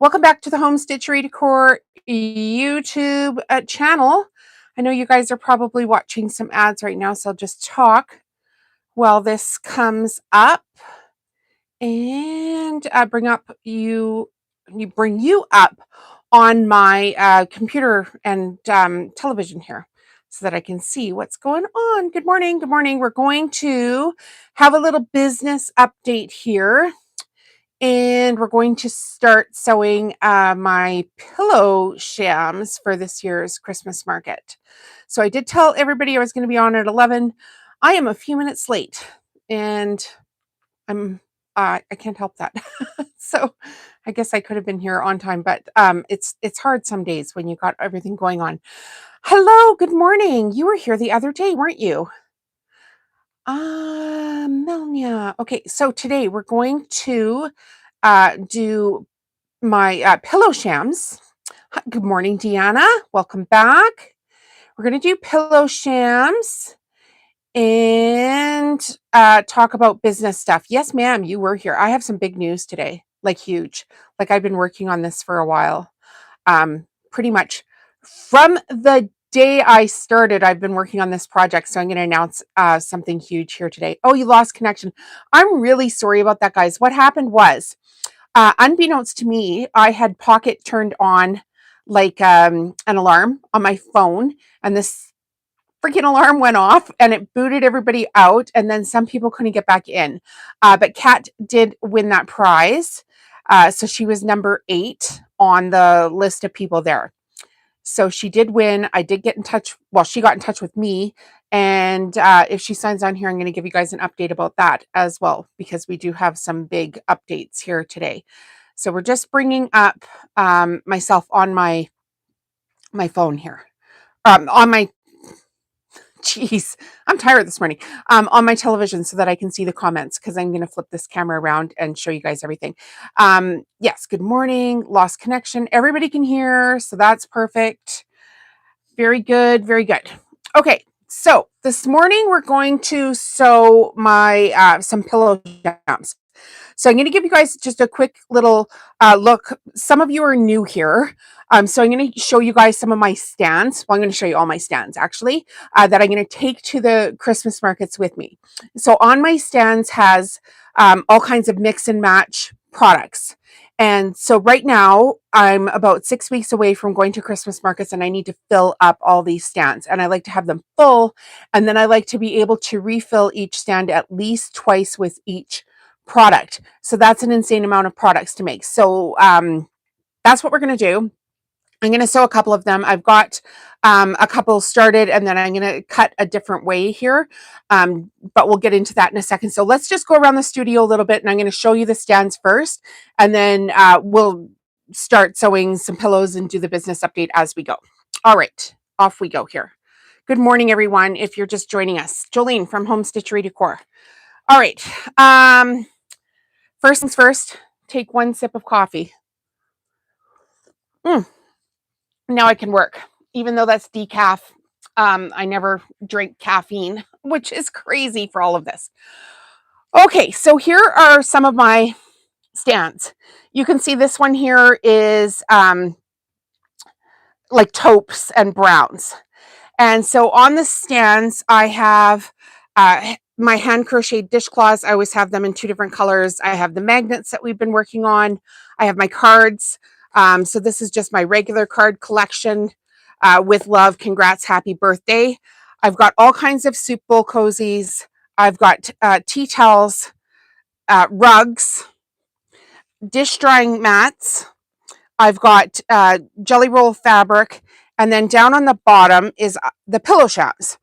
Welcome back to the Home Stitchery Decor YouTube channel. I know you guys are probably watching some ads right now, so I'll just talk while this comes up and bring you up on my computer and television here so that I can see what's going on. Good morning. Good morning. We're going to have a little business update here. And we're going to start sewing my pillow shams for this year's Christmas market. So I did tell everybody I was going to be on at 11. I am a few minutes late, and I can't help that. So I guess I could have been here on time, but it's hard some days when you got everything going on. Hello, good morning. You were here the other day, weren't you? Melania. Okay, so today we're going to do my pillow shams. Good morning, Deanna. Welcome back. We're going to do pillow shams and talk about business stuff. Yes, ma'am, you were here. I have some big news today, like huge. Like I've been working on this for a while. Pretty much from the day I started, I've been working on this project. So I'm going to announce something huge here today. Oh, you lost connection. I'm really sorry about that, guys. What happened was, unbeknownst to me, I had Pocket turned on like an alarm on my phone, and this freaking alarm went off and it booted everybody out, and then some people couldn't get back in. But Kat did win that prize. So she was number 8 on the list of people there. So she did win. I did get in touch. Well, she got in touch with me. And if she signs on here, I'm going to give you guys an update about that as well, because we do have some big updates here today. So we're just bringing up myself on my phone here. On my, geez, I'm tired this morning. On my television so that I can see the comments, because I'm going to flip this camera around and show you guys everything. Yes, good morning. Lost connection. Everybody can hear, so that's perfect. Very good, very good. Okay, so this morning we're going to sew my some pillow shams. So I'm going to give you guys just a quick little look. Some of you are new here. So I'm going to show you guys some of my stands. Well, I'm going to show you all my stands, actually, that I'm going to take to the Christmas markets with me. So on my stands has all kinds of mix and match products. And so right now, I'm about 6 weeks away from going to Christmas markets, and I need to fill up all these stands. And I like to have them full, and then I like to be able to refill each stand at least twice with each product. So that's an insane amount of products to make. So that's what we're going to do. I'm going to sew a couple of them. I've got a couple started, and then I'm going to cut a different way here. But we'll get into that in a second. So let's just go around the studio a little bit, and I'm going to show you the stands first, and then we'll start sewing some pillows and do the business update as we go. All right, off we go here. Good morning, everyone. If you're just joining us, Jolene from Home Stitchery Decor. All right. First things first, take one sip of coffee. Now I can work, even though that's decaf. I never drink caffeine, which is crazy for all of this. Okay, so here are some of my stands. You can see this one here is like taupes and browns. And so on the stands, I have my hand crocheted dishcloths. I always have them in 2 different colors. I have the magnets that we've been working on. I have my cards. So this is just my regular card collection. With love, congrats, happy birthday. I've got all kinds of soup bowl cozies. I've got tea towels, rugs, dish drying mats. I've got jelly roll fabric. And then down on the bottom is the pillow shams.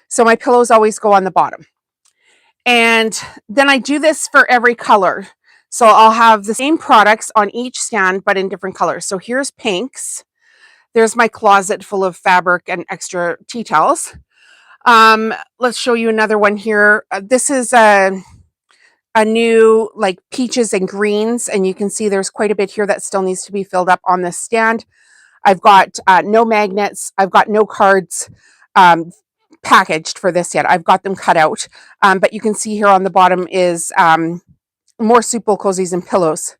So my pillows always go on the bottom. And then I do this for every color. So I'll have the same products on each stand, but in different colors. So here's pinks. There's my closet full of fabric and extra tea towels. Let's show you another one here. This is a new like peaches and greens. And you can see there's quite a bit here that still needs to be filled up on this stand. I've got no magnets. I've got no cards packaged for this yet. I've got them cut out. But you can see here on the bottom is more soup bowl cozies and pillows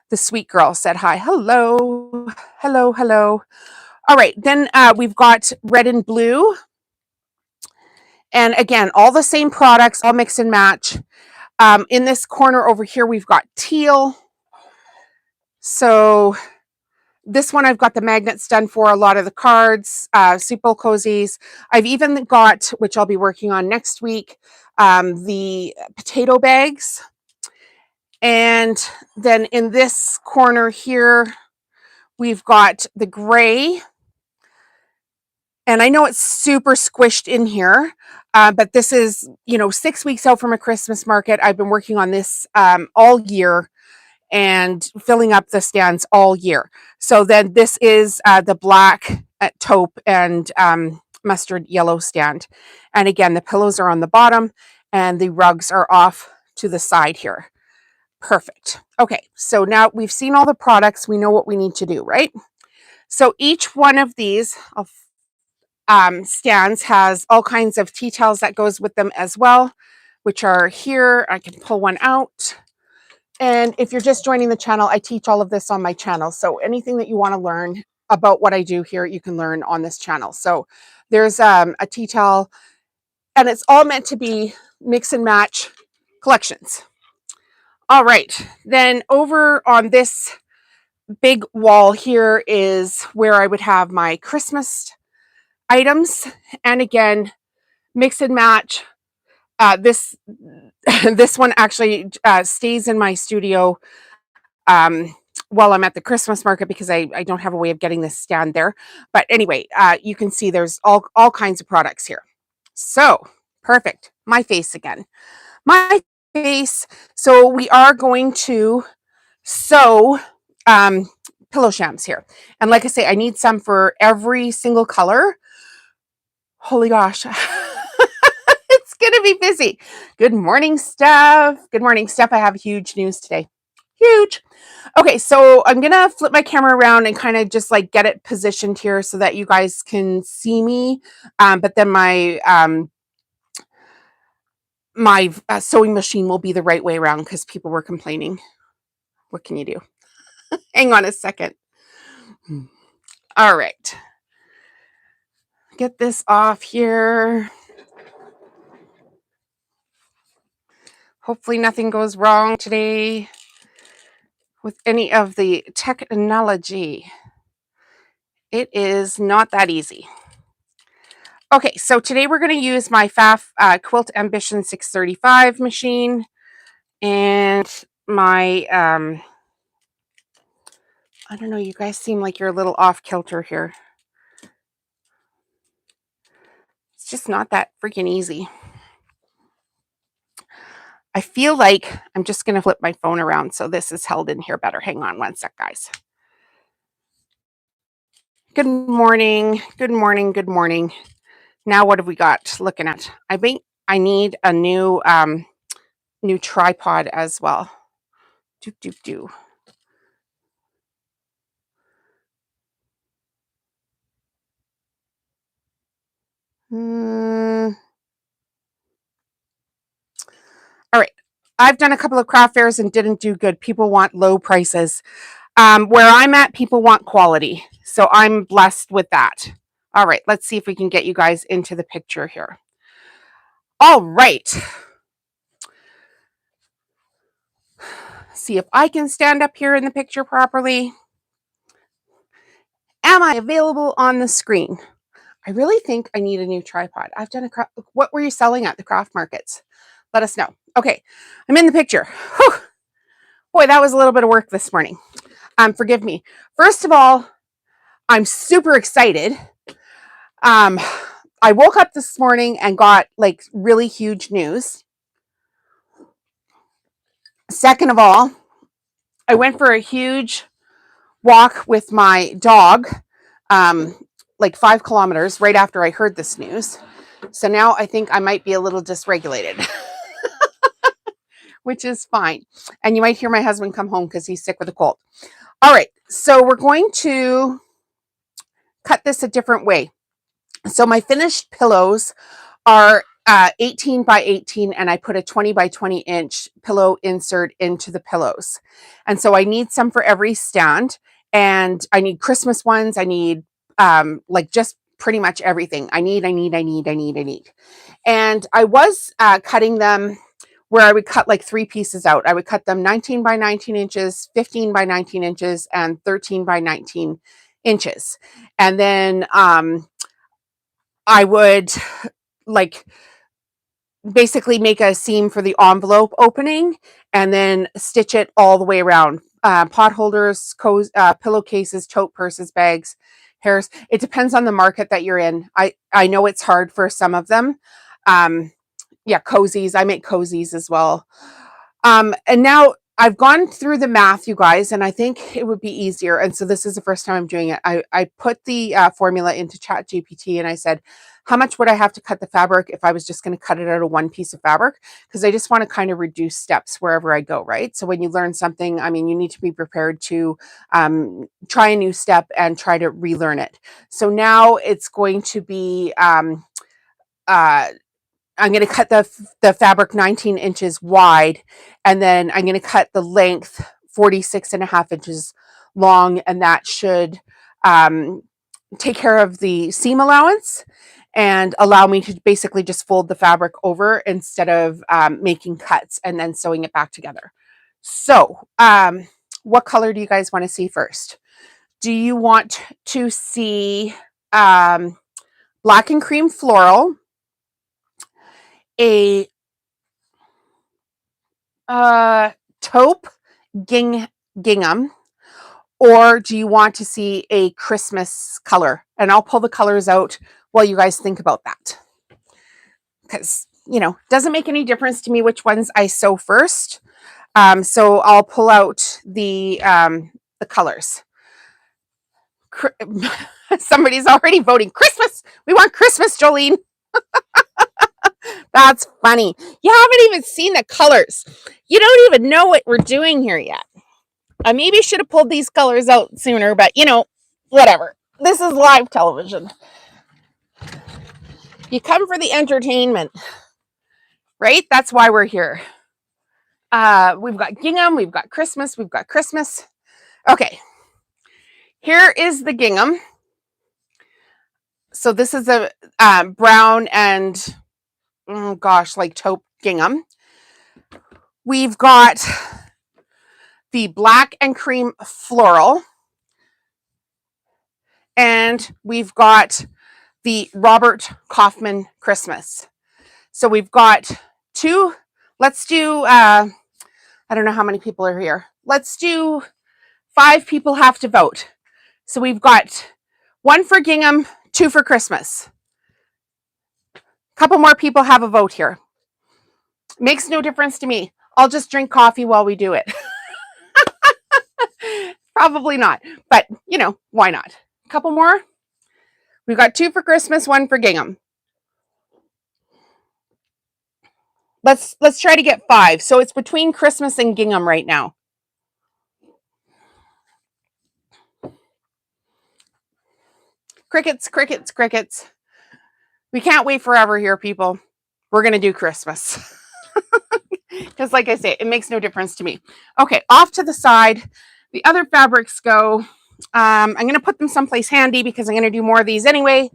The sweet girl said hi. Hello, hello, hello. All right, then we've got red and blue. And again, all the same products, all mix and match. In this corner over here, we've got teal. So this one, I've got the magnets done for a lot of the cards, Super Cozies. I've even got, which I'll be working on next week, the potato bags. And then in this corner here, we've got the gray. And I know it's super squished in here, but this is, 6 weeks out from a Christmas market. I've been working on this all year and filling up the stands all year. So then this is the black taupe and mustard yellow stand. And again, the pillows are on the bottom and the rugs are off to the side here. Perfect. Okay, so now we've seen all the products. We know what we need to do, right? So each one of these stands has all kinds of tea towels that goes with them as well, which are here. I can pull one out. And if you're just joining the channel, I teach all of this on my channel. So anything that you want to learn about what I do here, you can learn on this channel. So there's a tea towel, and it's all meant to be mix and match collections. All right, then over on this big wall here is where I would have my Christmas items. And again, mix and match. This one actually stays in my studio while I'm at the Christmas market because I don't have a way of getting this stand there. But anyway, you can see there's all kinds of products here. So perfect. My face again. My face. So we are going to sew pillow shams here. And like I say, I need some for every single color. Holy gosh. It's going to be busy. Good morning, Steph. Good morning, Steph. I have huge news today. Huge. Okay, so I'm going to flip my camera around and kind of just like get it positioned here so that you guys can see me. But then my sewing machine will be the right way around because people were complaining. What can you do? Hang on a second. All right. Get this off here. Hopefully nothing goes wrong today with any of the technology. It is not that easy. Okay, so today we're going to use my FAF Quilt Ambition 635 machine and my, I don't know, you guys seem like you're a little off kilter here. It's just not that freaking easy. I feel like I'm just going to flip my phone around so this is held in here better. Hang on one sec, guys. Good morning. Good morning. Good morning. Now what have we got looking at? I think I need a new new tripod as well. All right. I've done a couple of craft fairs and didn't do good. People want low prices. Where I'm at, people want quality. So I'm blessed with that. All right. Let's see if we can get you guys into the picture here. All right. See if I can stand up here in the picture properly. Am I available on the screen? I really think I need a new tripod. I've done what were you selling at the craft markets? Let us know. Okay, I'm in the picture. Whew. Boy, that was a little bit of work this morning. Forgive me. First of all, I'm super excited. I woke up this morning and got like really huge news. Second of all, I went for a huge walk with my dog, like 5 kilometers right after I heard this news. So now I think I might be a little dysregulated, which is fine. And you might hear my husband come home because he's sick with a cold. All right, so we're going to cut this a different way. So my finished pillows are 18 by 18, and I put a 20 by 20 inch pillow insert into the pillows. And so I need some for every stand, and I need Christmas ones. I need like just pretty much everything. I need. And I was cutting them where I would cut like 3 pieces out. I would cut them 19 by 19 inches, 15 by 19 inches, and 13 by 19 inches. And then I would like basically make a seam for the envelope opening and then stitch it all the way around. Pot holders, pillowcases, tote purses, bags, hairs. It depends on the market that you're in. I know it's hard for some of them. Yeah, cozies. I make cozies as well. And now I've gone through the math, you guys, and I think it would be easier. And so this is the first time I'm doing it. I put the formula into ChatGPT and I said, how much would I have to cut the fabric if I was just going to cut it out of one piece of fabric? Because I just want to kind of reduce steps wherever I go, right? So when you learn something, I mean, you need to be prepared to try a new step and try to relearn it. So now it's going to be I'm going to cut the fabric 19 inches wide, and then I'm going to cut the length 46.5 inches long, and that should take care of the seam allowance and allow me to basically just fold the fabric over instead of making cuts and then sewing it back together. So what color do you guys want to see first? Do you want to see black and cream floral, a taupe gingham, or do you want to see a Christmas color? And I'll pull the colors out while you guys think about that, because doesn't make any difference to me which ones I sew first. So I'll pull out the colors. Somebody's already voting Christmas. We want Christmas, Jolene. That's funny. You haven't even seen the colors. You don't even know what we're doing here yet. I maybe should have pulled these colors out sooner, but whatever. This is live television. You come for the entertainment, right? That's why we're here. We've got gingham, we've got Christmas, Okay, here is the gingham. So this is a brown and like taupe gingham. We've got the black and cream floral, and we've got the Robert Kaufman Christmas. So we've got two. Let's do I don't know how many people are here. Let's do 5 people have to vote. So we've got 1 for gingham, 2 for Christmas. A couple more people have a vote here. Makes no difference to me. I'll just drink coffee while we do it. Probably not, but why not? A couple more. We've got 2 for Christmas, 1 for gingham. Let's try to get 5. So it's between Christmas and gingham right now. Crickets, crickets, crickets. We can't wait forever here, people. We're going to do Christmas. Because like I say, it makes no difference to me. Okay, off to the side. The other fabrics go. I'm going to put them someplace handy because I'm going to do more of these anyway.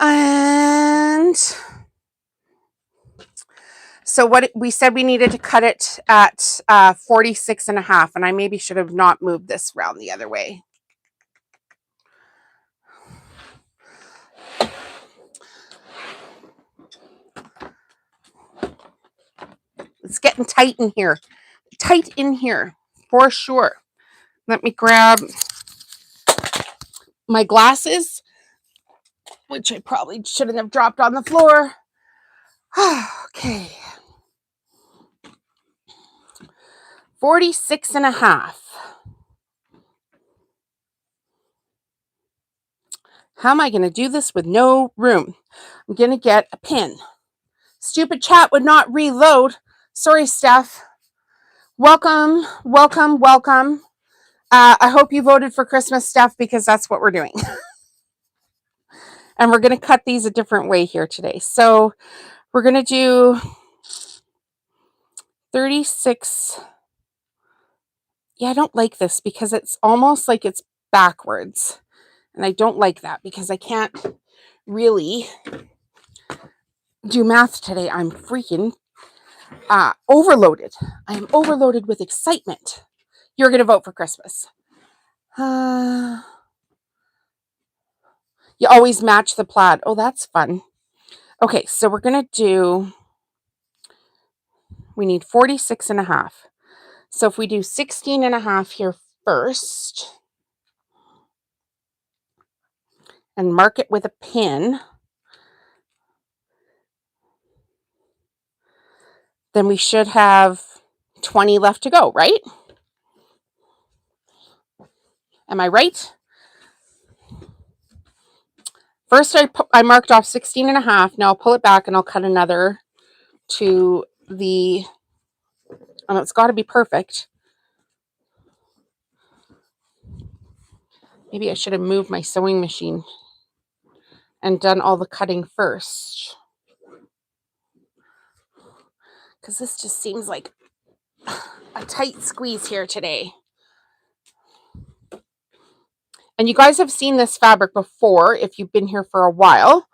And so what we said, we needed to cut it at 46.5, and I maybe should have not moved this around the other way. It's getting tight in here. Tight in here, for sure. Let me grab my glasses, which I probably shouldn't have dropped on the floor. Okay. 46.5. How am I going to do this with no room? I'm going to get a pin. Stupid chat would not reload. Sorry, Steph. Welcome, welcome, welcome. I hope you voted for Christmas, Steph, because that's what we're doing. And we're going to cut these a different way here today. So we're going to do 36. Yeah, I don't like this because it's almost like it's backwards. And I don't like that because I can't really do math today. I'm freaking overloaded. I am overloaded with excitement. You're going to vote for Christmas. You always match the plaid. Oh, that's fun. Okay, so we're going to do, we need 46 and a half. So if we do 16 and a half here first and mark it with a pin, then we should have 20 left to go, right? Am I right? First, I marked off 16 and a half. Now I'll pull it back and I'll cut another to the, and it's got to be perfect. Maybe I should have moved my sewing machine and done all the cutting first. Because this just seems like a tight squeeze here today. And you guys have seen this fabric before if you've been here for a while.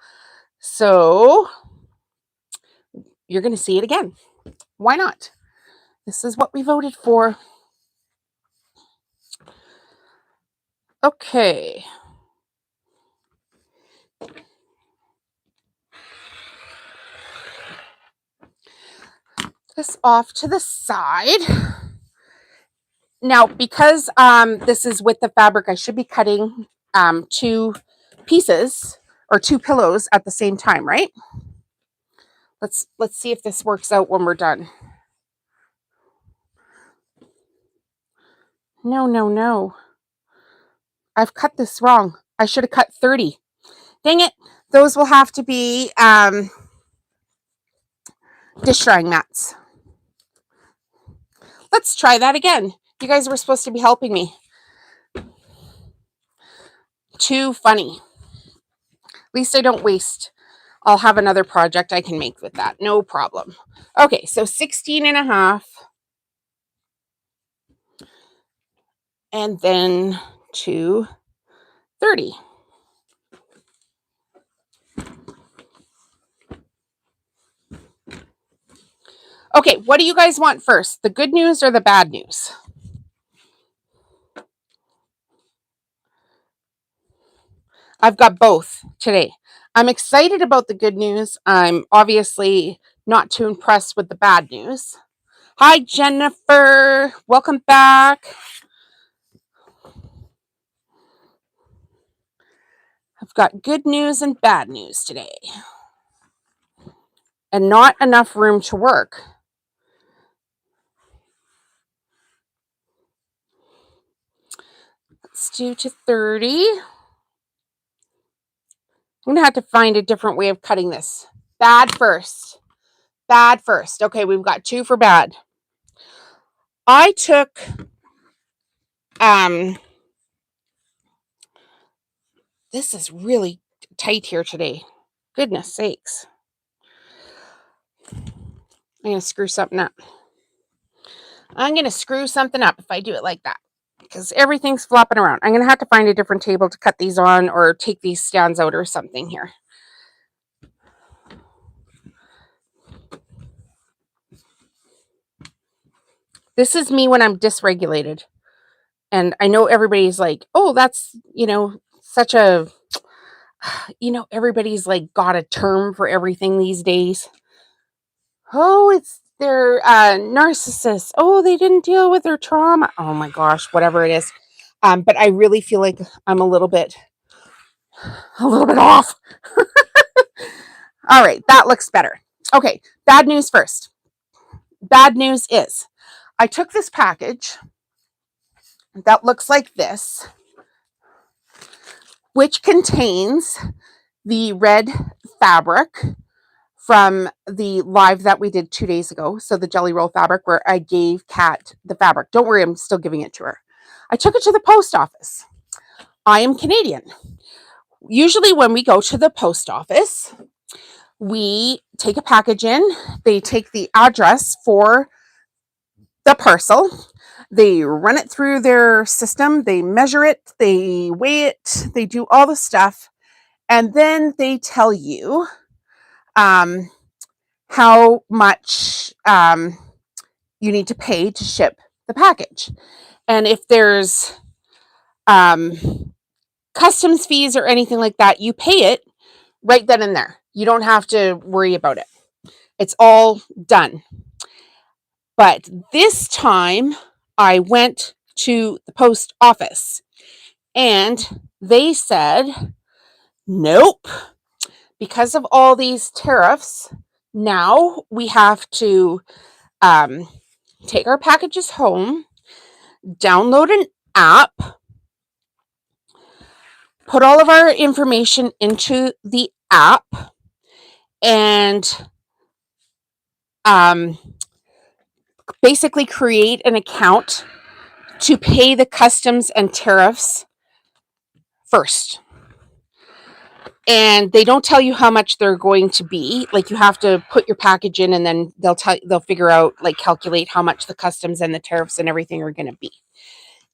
So you're going to see it again. Why not? This is what we voted for. Okay. This off to the side. Now, because this is with the fabric, I should be cutting 2 pieces or 2 pillows at the same time, right? Let's see if this works out when we're done. No. I've cut this wrong. I should have cut 30. Dang it. Those will have to be dish drying mats. Let's try that again. You guys were supposed to be helping me. Too funny. At least I don't waste. I'll have another project I can make with that. No problem. Okay, so 16 and a half. And then to 30. Okay, what do you guys want first? The good news or the bad news? I've got both today. I'm excited about the good news. I'm obviously not too impressed with the bad news. Hi, Jennifer. Welcome back. I've got good news and bad news today. And not enough room to work. Let's do to 30. I'm going to have to find a different way of cutting this. Bad first. Bad first. Okay, we've got 2 for bad. I took this is really tight here today. Goodness sakes. I'm going to screw something up. If I do it like that. Because everything's flopping around. I'm going to have to find a different table to cut these on or take these stands out or something here. This is me when I'm dysregulated. And I know everybody's like, oh, that's, such a, everybody's like got a term for everything these days. Oh, it's their narcissists. Oh, they didn't deal with their trauma. Oh my gosh, whatever it is. But I really feel like I'm a little bit off. All right, that looks better. Okay, bad news first. Bad news is I took this package that looks like this, which contains the red fabric from the live that we did 2 days ago. So the jelly roll fabric where I gave Kat the fabric. Don't worry, I'm still giving it to her. I took it to the post office. I am Canadian. usually when we go to the post office, we take a package in, they take the address for the parcel, they run it through their system, they measure it, they weigh it, they do all the stuff, and then they tell you how much you need to pay to ship the package. And if there's customs fees or anything like that, you pay it right then and there. You don't have to worry about it. It's all done. But this time I went to the post office and they said, nope, because of all these tariffs, now we have to take our packages home, download an app, put all of our information into the app, and basically create an account to pay the customs and tariffs first. And they don't tell you how much they're going to be. Like, you have to put your package in, and then they'll figure out, like, calculate how much the customs and the tariffs and everything are going to be.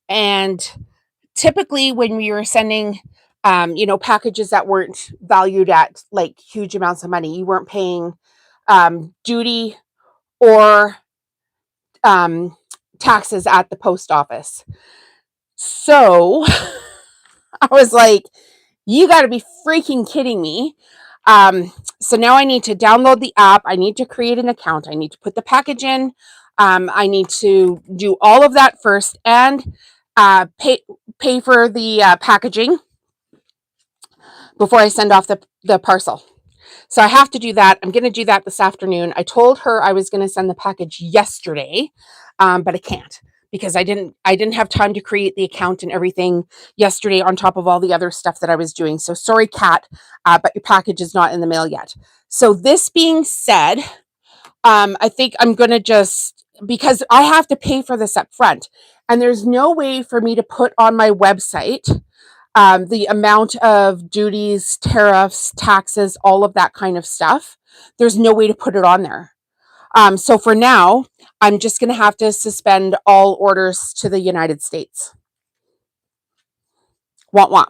And typically when we were sending packages that weren't valued at like huge amounts of money, you weren't paying duty or taxes at the post office. So I was like, you got to be freaking kidding me. So now I need to download the app. I need to create an account. I need to put the package in. I need to do all of that first and pay for the packaging before I send off the parcel. So I have to do that. I'm going to do that this afternoon. I told her I was going to send the package yesterday, but I can't because I didn't have time to create the account and everything yesterday on top of all the other stuff that I was doing. So sorry, Kat, but your package is not in the mail yet. So this being said, I think I'm going to just, because I have to pay for this up front, and there's no way for me to put on my website the amount of duties, tariffs, taxes, all of that kind of stuff. There's no way to put it on there. So for now, I'm just going to have to suspend all orders to the United States. Want, want.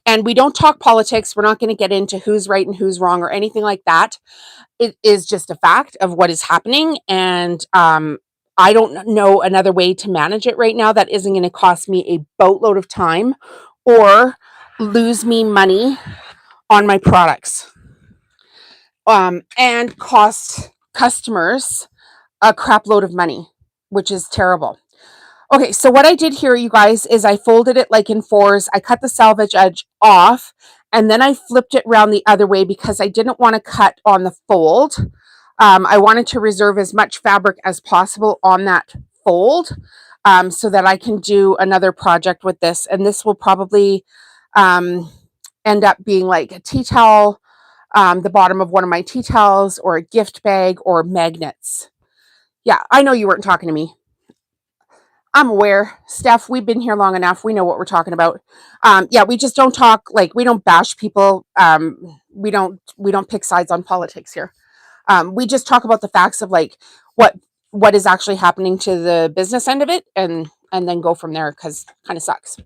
And we don't talk politics. We're not going to get into who's right and who's wrong or anything like that. It is just a fact of what is happening. And I don't know another way to manage it right now that isn't going to cost me a boatload of time or lose me money on my products and cost customers a crap load of money, which is terrible. Okay, so what I did here, you guys, is I folded it like in fours. I cut the salvage edge off, and then I flipped it around the other way because I didn't want to cut on the fold. I wanted to reserve as much fabric as possible on that fold so that I can do another project with this. And this will probably end up being like a tea towel, the bottom of one of my tea towels, or a gift bag, or magnets. Yeah, I know you weren't talking to me. I'm aware, Steph, we've been here long enough. We know what we're talking about. Yeah, we just don't talk, like, we don't bash people. We don't pick sides on politics here. We just talk about the facts of like what is actually happening to the business end of it, and then go from there, because kind of sucks.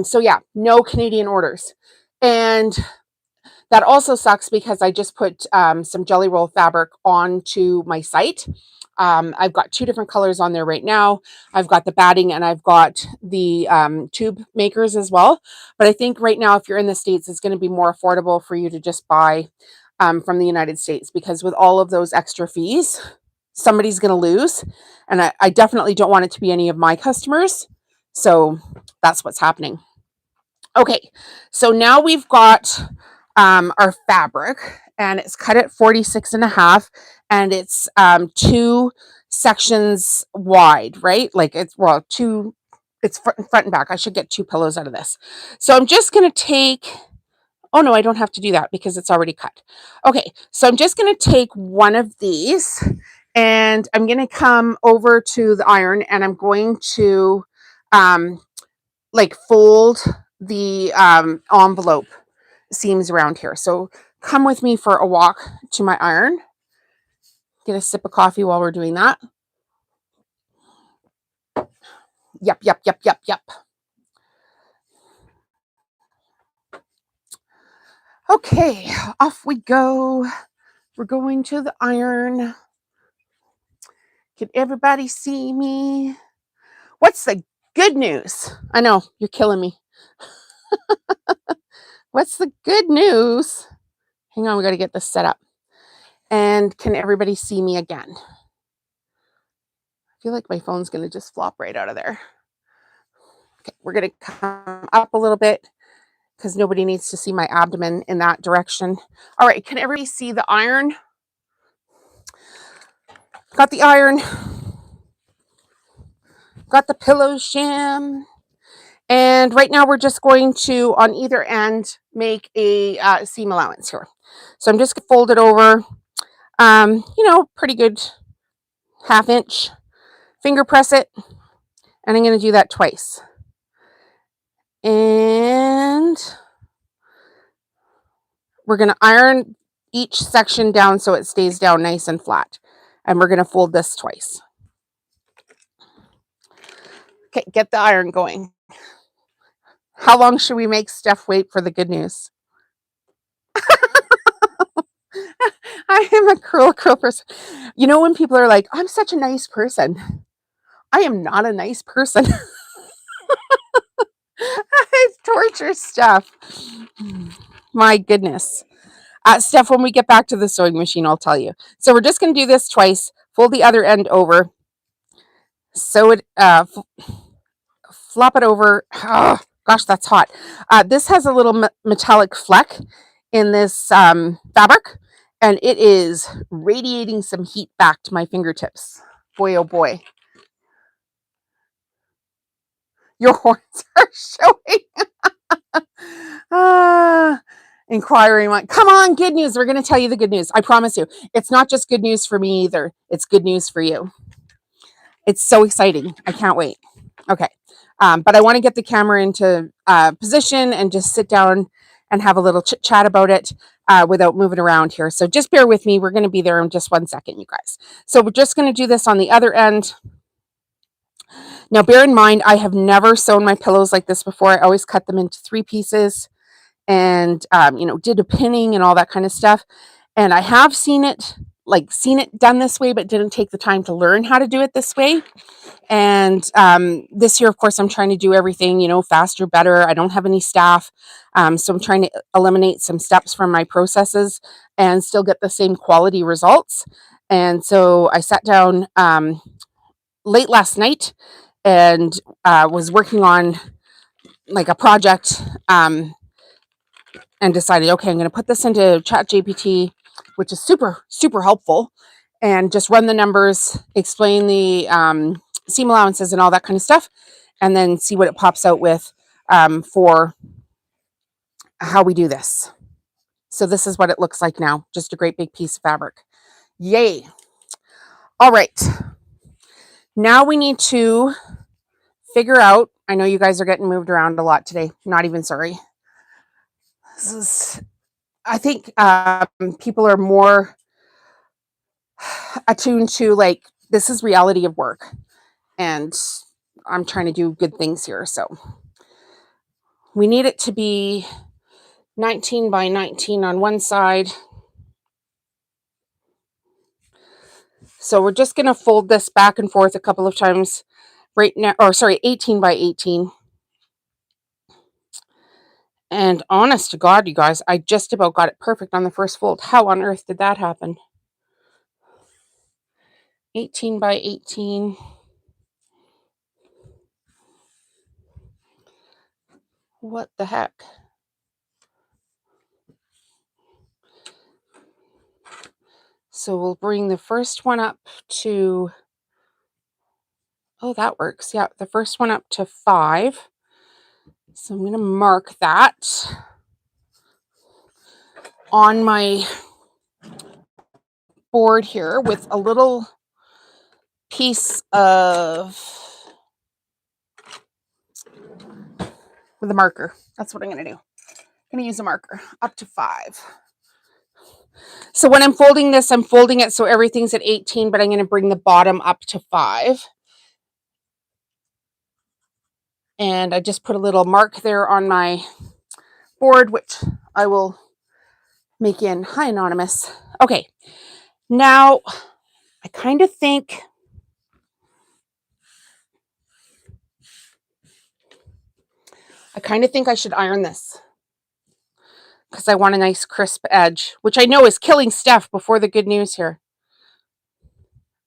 So yeah, no Canadian orders. And that also sucks because I just put some jelly roll fabric onto my site. I've got two different colors on there right now. I've got the batting and I've got the tube makers as well. But I think right now, if you're in the States, it's going to be more affordable for you to just buy from the United States, because with all of those extra fees, somebody's going to lose. And I definitely don't want it to be any of my customers. So that's what's happening. Okay, so now we've got our fabric, and it's cut at 46.5, and it's 2 sections wide, right? Like it's front and back. I should get 2 pillows out of this. So I'm just going to take, oh no, I don't have to do that because it's already cut. Okay, so I'm just going to take one of these, and I'm going to come over to the iron, and I'm going to like fold the envelope seams around here. So come with me for a walk to my iron. Get a sip of coffee while we're doing that. Yep, yep, yep, yep, yep. Okay, off we go. We're going to the iron. Can everybody see me? What's the good news? I know, you're killing me. What's the good news? Hang on, we got to get this set up. And can everybody see me again? I feel like my phone's going to just flop right out of there. Okay, we're going to come up a little bit because nobody needs to see my abdomen in that direction. All right, can everybody see the iron? Got the iron. Got the pillow sham. And right now we're just going to, on either end, make a seam allowance here. So I'm just going to fold it over, pretty good 1/2 inch. Finger press it. And I'm going to do that twice. And we're going to iron each section down so it stays down nice and flat. And we're going to fold this twice. Okay, get the iron going. How long should we make Steph wait for the good news? I am a cruel person. You know, when people are like, I'm such a nice person. I am not a nice person. I torture Steph. My goodness. Steph, when we get back to the sewing machine, I'll tell you. So we're just going to do this twice. Fold the other end over. Sew it, flop it over. Oh, gosh, that's hot. This has a little metallic fleck in this fabric, and it is radiating some heat back to my fingertips. Boy, oh boy. Your horns are showing. Inquiring one. Come on, good news. We're going to tell you the good news. I promise you. It's not just good news for me either. It's good news for you. It's so exciting. I can't wait. Okay. But I want to get the camera into position and just sit down and have a little chit chat about it without moving around here. So just bear with me. We're going to be there in just 1 second, you guys. So we're just going to do this on the other end. Now, bear in mind, I have never sewn my pillows like this before. I always cut them into 3 pieces and, did a pinning and all that kind of stuff. And I have seen it done this way, but didn't take the time to learn how to do it this way. And this year, of course, I'm trying to do everything, faster, better. I don't have any staff. So I'm trying to eliminate some steps from my processes and still get the same quality results. And so I sat down late last night and was working on like a project and decided, okay, I'm going to put this into ChatGPT, which is super, super helpful, and just run the numbers, explain the seam allowances and all that kind of stuff, and then see what it pops out with for how we do this. So this is what it looks like now, just a great big piece of fabric. Yay. All right. Now we need to figure out, I know you guys are getting moved around a lot today. Not even sorry. I think people are more attuned to this is reality of work. And I'm trying to do good things here. So we need it to be 19 by 19 on one side. So we're just going to fold this back and forth a couple of times right now, 18 by 18. And honest to God, you guys, I just about got it perfect on the first fold. How on earth did that happen? 18 by 18. What the heck? So we'll bring the first one up to, oh, that works. Yeah, the first one up to 5. So I'm going to mark that on my board here with a little piece of, with a marker. That's what I'm going to do. I'm going to use a marker, up to 5. So when I'm folding this, I'm folding it so everything's at 18, but I'm going to bring the bottom up to 5. And I just put a little mark there on my board, which I will make in. Hi, Anonymous. Okay, now I kind of think I should iron this because I want a nice crisp edge, which I know is killing Steph before the good news here.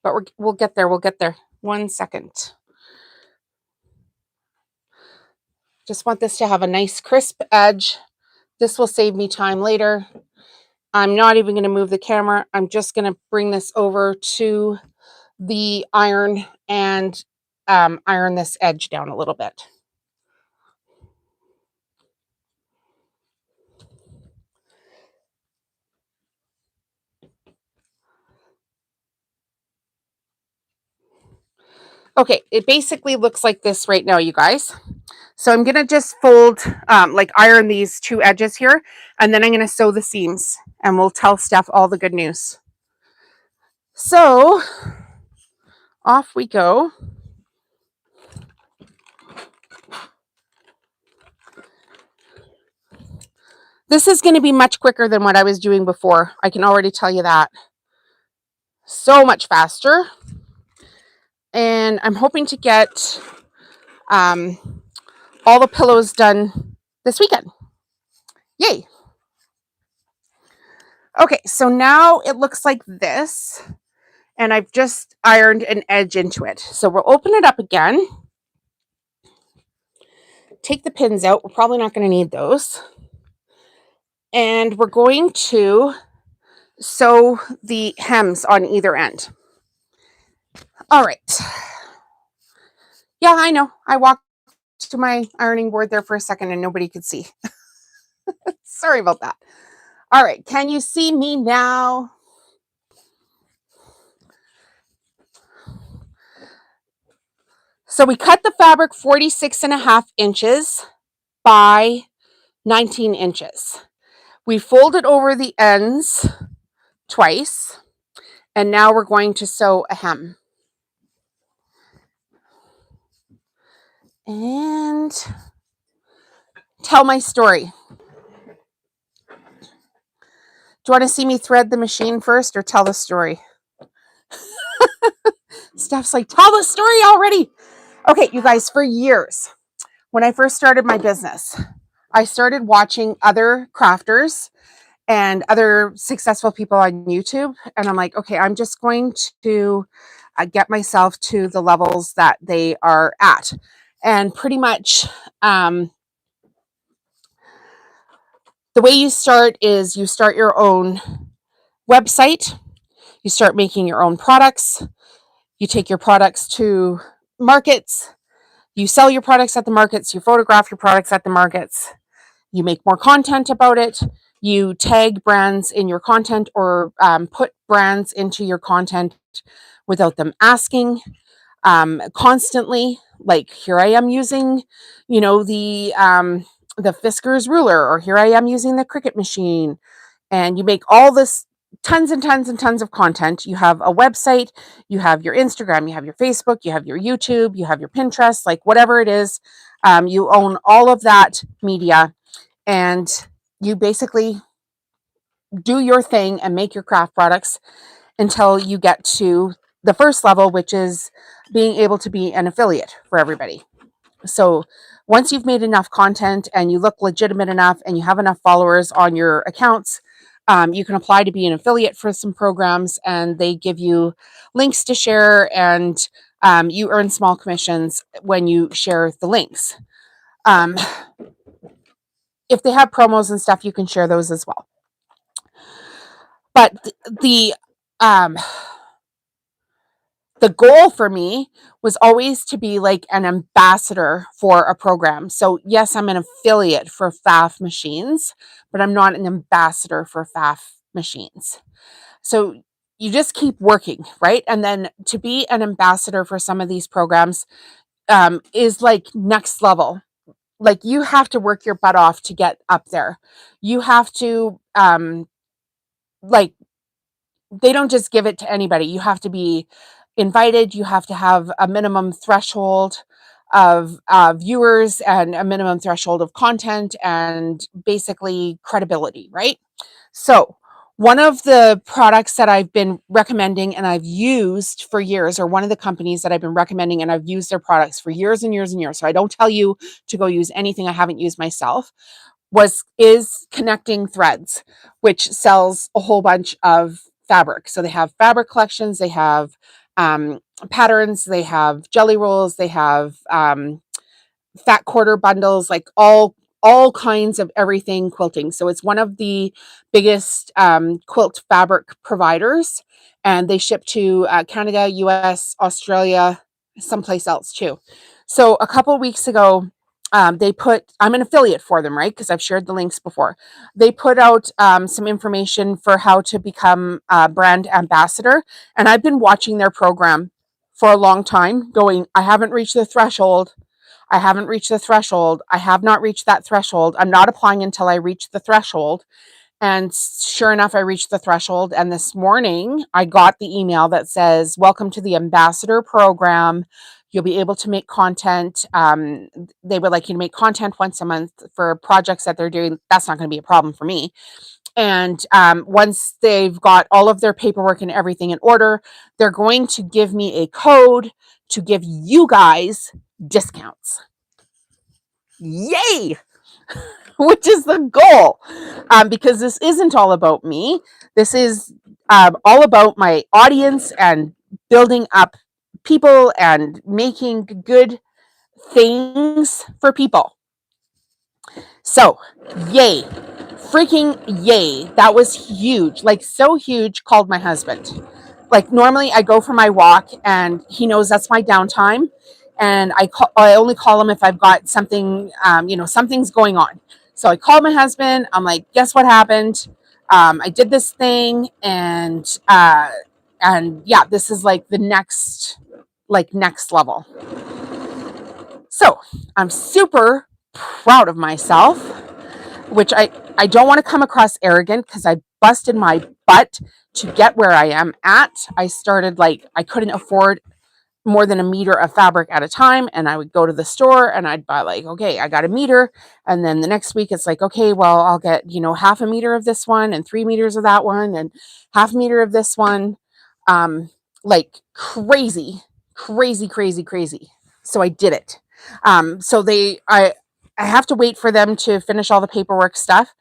But we'll get there. We'll get there. 1 second. Just want this to have a nice crisp edge. This will save me time later. I'm not even going to move the camera. I'm just going to bring this over to the iron and iron this edge down a little bit. Okay, it basically looks like this right now, you guys. So I'm going to just fold, iron these 2 edges here, and then I'm going to sew the seams, and we'll tell Steph all the good news. So off we go. This is going to be much quicker than what I was doing before. I can already tell you that. So much faster. And I'm hoping to get all the pillows done this weekend. Yay. Okay, so now it looks like this. And I've just ironed an edge into it. So we'll open it up again. Take the pins out. We're probably not going to need those. And we're going to sew the hems on either end. All right. Yeah, I know. I walked to my ironing board there for a second and nobody could see. Sorry about that. All right. Can you see me now? So we cut the fabric 46.5 inches by 19 inches. We folded over the ends twice, and now we're going to sew a hem. And tell my story. Do you want to see me thread the machine first or tell the story? Steph's like, tell the story already. Okay, you guys, for years, when I first started my business, I started watching other crafters and other successful people on YouTube. And I'm like, okay, I'm just going to get myself to the levels that they are at. And pretty much the way you start is you start your own website. You start making your own products. You take your products to markets. You sell your products at the markets. You photograph your products at the markets. You make more content about it. You tag brands in your content or put brands into your content without them asking constantly. Like here I am using, the Fiskars ruler, or here I am using the Cricut machine. And you make all this tons and tons and tons of content. You have a website, you have your Instagram, you have your Facebook, you have your YouTube, you have your Pinterest, like whatever it is. You own all of that media, and you basically do your thing and make your craft products until you get to the first level, which is being able to be an affiliate for everybody. So once you've made enough content and you look legitimate enough and you have enough followers on your accounts, you can apply to be an affiliate for some programs, and they give you links to share, and you earn small commissions when you share the links. If they have promos and stuff, you can share those as well. But the goal for me was always to be like an ambassador for a program. So yes, I'm an affiliate for FAF machines, but I'm not an ambassador for FAF machines. So you just keep working, right? And then to be an ambassador for some of these programs is like next level. like you have to work your butt off to get up there. You have to like they don't just give it to anybody. You have to be invited. You have to have a minimum threshold of viewers and a minimum threshold of content and basically credibility, right? So, one of the products that I've been recommending and I've used for years, or one of the companies that I've been recommending and I've used their products for years and years and years. So, I don't tell you to go use anything I haven't used myself, is Connecting Threads, which sells a whole bunch of fabric. So they have fabric collections, they have patterns, they have jelly rolls, they have fat quarter bundles, like all kinds of everything quilting. So it's one of the biggest quilt fabric providers, and they ship to Canada, US, Australia, someplace else too. So a couple of weeks ago, I'm an affiliate for them, right? Because I've shared the links before. They put out some information for how to become a brand ambassador. And I've been watching their program for a long time, going, I haven't reached the threshold. I haven't reached the threshold. I have not reached that threshold. I'm not applying until I reach the threshold. And sure enough, I reached the threshold. And this morning, I got the email that says, welcome to the ambassador program. You'll be able to make content. They would like you to make content once a month for projects that they're doing. That's not going to be a problem for me. And once they've got all of their paperwork and everything in order, they're going to give me a code to give you guys discounts. Yay! Which is the goal. Because this isn't all about me. This is all about my audience and building up people and making good things for people. So, yay. Freaking yay. That was huge. Like, so huge, called my husband. Like, normally I go for my walk and he knows that's my downtime. And I only call him if I've got something, something's going on. So I called my husband. I'm like, guess what happened? I did this thing, and yeah, this is like the next level. So I'm super proud of myself, which I don't want to come across arrogant, because I busted my butt to get where I am at. I started, like, I couldn't afford more than a meter of fabric at a time, and I would go to the store and I'd buy, like, okay, I got a meter, and then the next week it's like, okay, well, I'll get half a meter of this one and 3 meters of that one and half a meter of this one, like crazy, crazy, crazy, crazy. So I did it. So I have to wait for them to finish all the paperwork stuff,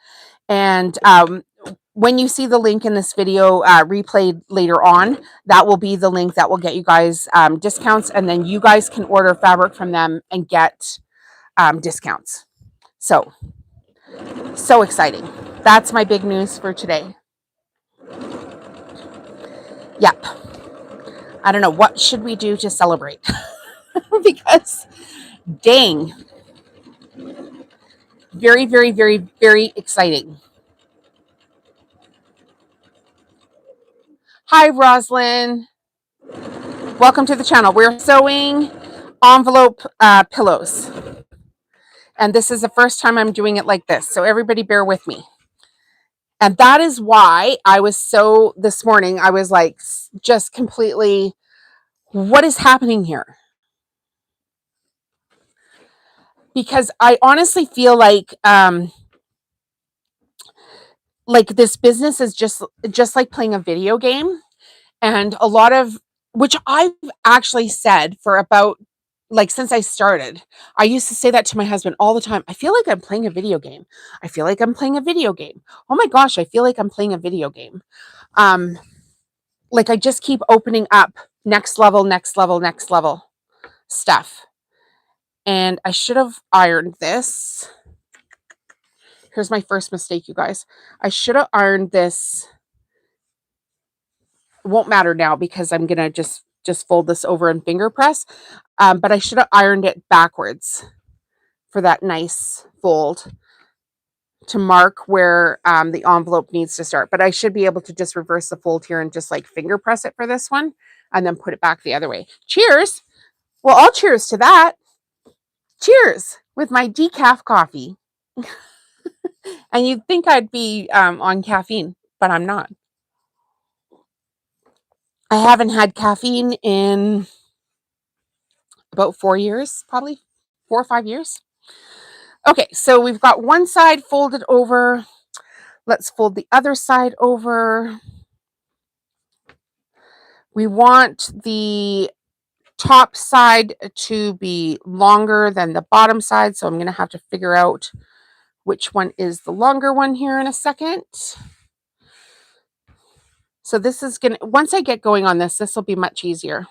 and when you see the link in this video replayed later on, that will be the link that will get you guys discounts, and then you guys can order fabric from them and get discounts. So exciting. That's my big news for today. Yep. I don't know, what should we do to celebrate? Because dang, very, very, very, very exciting. Hi, Roslyn. Welcome to the channel. We're sewing envelope pillows. And this is the first time I'm doing it like this. So everybody bear with me. And that is why I was this morning, I was like, just completely, what is happening here? Because I honestly feel like this business is just like playing a video game. And a lot of, which I've actually said for about, like, since I started, I used to say that to my husband all the time. I feel like I'm playing a video game. I feel like I'm playing a video game. Oh my gosh, I feel like I'm playing a video game. Like, I just keep opening up next level, next level, next level stuff. And I should have ironed this. Here's my first mistake, you guys. I should have ironed this. It won't matter now because I'm going to just fold this over and finger press. But I should have ironed it backwards for that nice fold to mark where the envelope needs to start. But I should be able to just reverse the fold here and just like finger press it for this one and then put it back the other way. Cheers. Well, I'll cheers to that. Cheers with my decaf coffee. And you'd think I'd be on caffeine, but I'm not. I haven't had caffeine in about 4 years, probably 4 or 5 years. Okay, so we've got one side folded over. Let's fold the other side over. We want the top side to be longer than the bottom side, so I'm going to have to figure out which one is the longer one here in a second. So this is going to, once I get going on this will be much easier.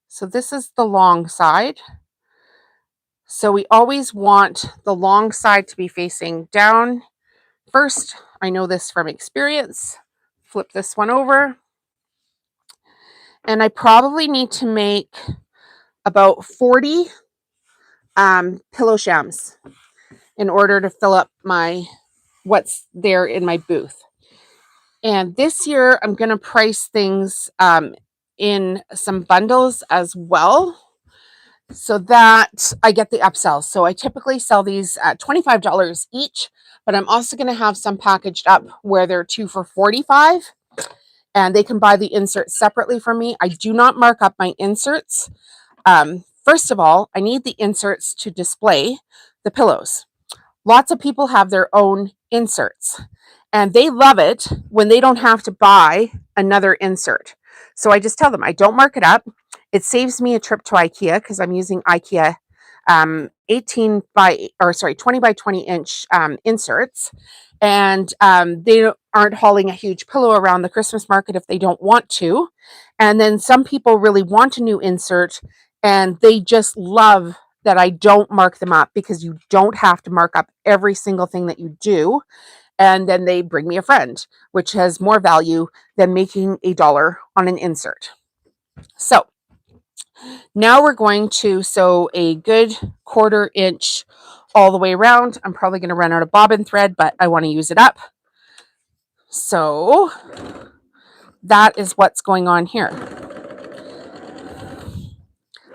So this is the long side. So we always want the long side to be facing down first. I know this from experience. Flip this one over. And I probably need to make about 40 pillow shams in order to fill up my what's there in my booth. And this year I'm going to price things in some bundles as well, so that I get the upsells. So I typically sell these at $25 each, but I'm also going to have some packaged up where they're 2 for $45, and they can buy the inserts separately from me. I do not mark up my inserts. First of all, I need the inserts to display the pillows. Lots of people have their own inserts, and they love it when they don't have to buy another insert. So I just tell them I don't mark it up. It saves me a trip to IKEA because I'm using IKEA 20 by 20 inch inserts, and they aren't hauling a huge pillow around the Christmas market if they don't want to. And then some people really want a new insert, and they just love that I don't mark them up, because you don't have to mark up every single thing that you do. And then they bring me a friend, which has more value than making $1 on an insert. So now we're going to sew a good 1/4 inch all the way around. I'm probably going to run out of bobbin thread, but I want to use it up. So that is what's going on here.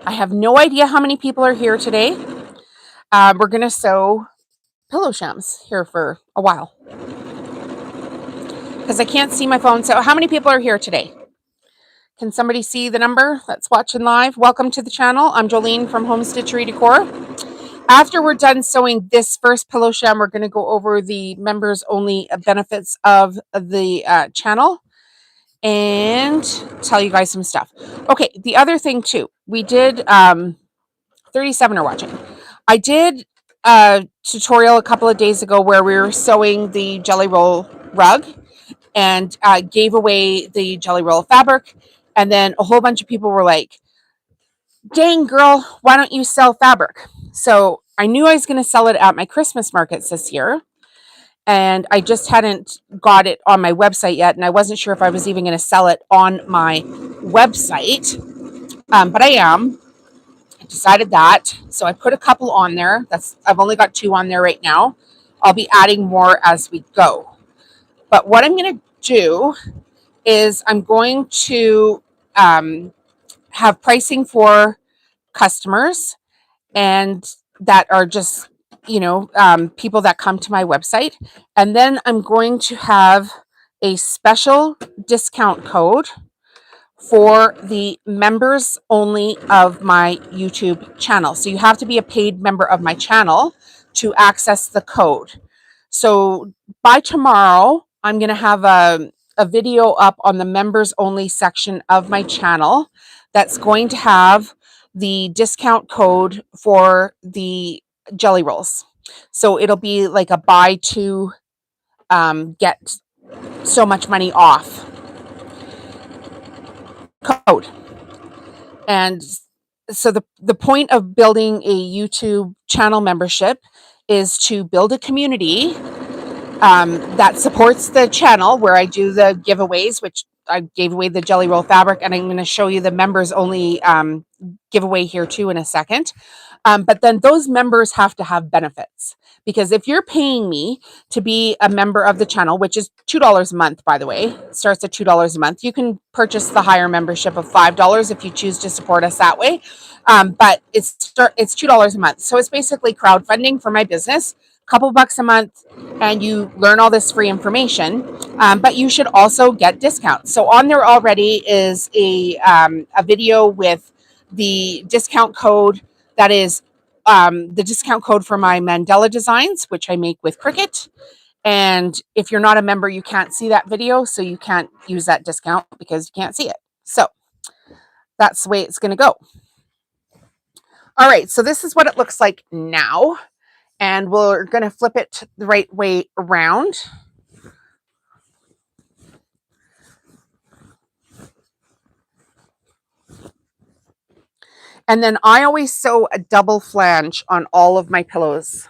I have no idea how many people are here today. We're going to sew pillow shams here for a while because I can't see my phone. So how many people are here today? Can somebody see the number that's watching live? Welcome to the channel. I'm Jolene from Home Stitchery Decor. After we're done sewing this first pillow sham, we're going to go over the members only benefits of the channel and tell you guys some stuff. Okay, the other thing too, we did 37 are watching. I did a tutorial a couple of days ago where we were sewing the jelly roll rug, and gave away the jelly roll fabric. And then a whole bunch of people were like, dang girl, why don't you sell fabric? So I knew I was going to sell it at my Christmas markets this year, and I just hadn't got it on my website yet, and I wasn't sure if I was even going to sell it on my website, but I am. I decided that, so I put a couple on there. I've only got 2 on there right now. I'll be adding more as we go. But what I'm going to do is I'm going to have pricing for customers, and that are just, people that come to my website. And then I'm going to have a special discount code for the members only of my YouTube channel. So you have to be a paid member of my channel to access the code. So by tomorrow, I'm going to have a video up on the members only section of my channel that's going to have the discount code for the jelly rolls. So it'll be like a buy 2, get so much money off code. And so the point of building a YouTube channel membership is to build a community that supports the channel, where I do the giveaways, which I gave away the jelly roll fabric, and I'm going to show you the members only giveaway here too in a second. But then those members have to have benefits, because if you're paying me to be a member of the channel, which is $2 a month, by the way, it starts at $2 a month. You can purchase the higher membership of $5 if you choose to support us that way. But it's $2 a month. So it's basically crowdfunding for my business, a couple bucks a month, and you learn all this free information. But you should also get discounts. So on there already is a video with the discount code that is the discount code for my mandala designs, which I make with Cricut. And if you're not a member, you can't see that video, so you can't use that discount because you can't see it. So that's the way it's going to go. All right, so this is what it looks like now, and we're going to flip it the right way around. And then I always sew a double flange on all of my pillows.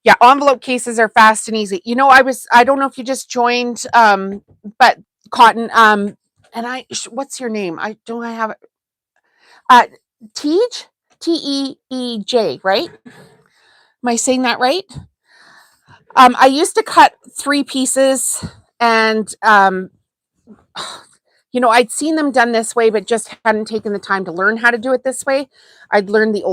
Yeah, envelope cases are fast and easy. You know, I don't know if you just joined, but Cotton, and what's your name? I have it. Tej? Teej, right? Am I saying that right? I used to cut 3 pieces, and you know, I'd seen them done this way, but just hadn't taken the time to learn how to do it this way. I'd learned an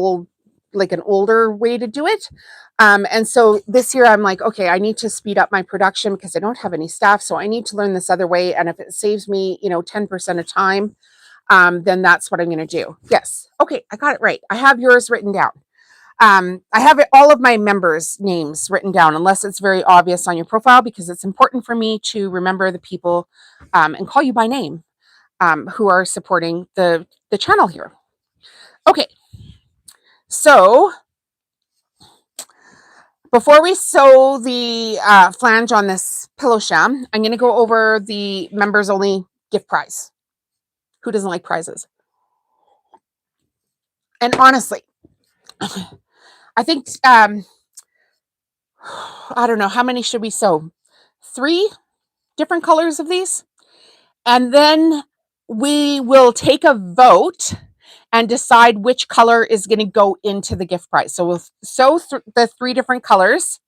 older way to do it. And so this year I'm like, okay, I need to speed up my production because I don't have any staff. So I need to learn this other way. And if it saves me, 10% of time, then that's what I'm going to do. Yes. Okay. I got it right. I have yours written down. I have all of my members' names written down, unless it's very obvious on your profile, because it's important for me to remember the people and call you by name who are supporting the channel here. Okay. So before we sew the flange on this pillow sham, I'm going to go over the members only gift prize. Who doesn't like prizes? And honestly, I think, I don't know, how many should we sew? 3 different colors of these? And then we will take a vote and decide which color is going to go into the gift prize. So we'll sew the 3 different colors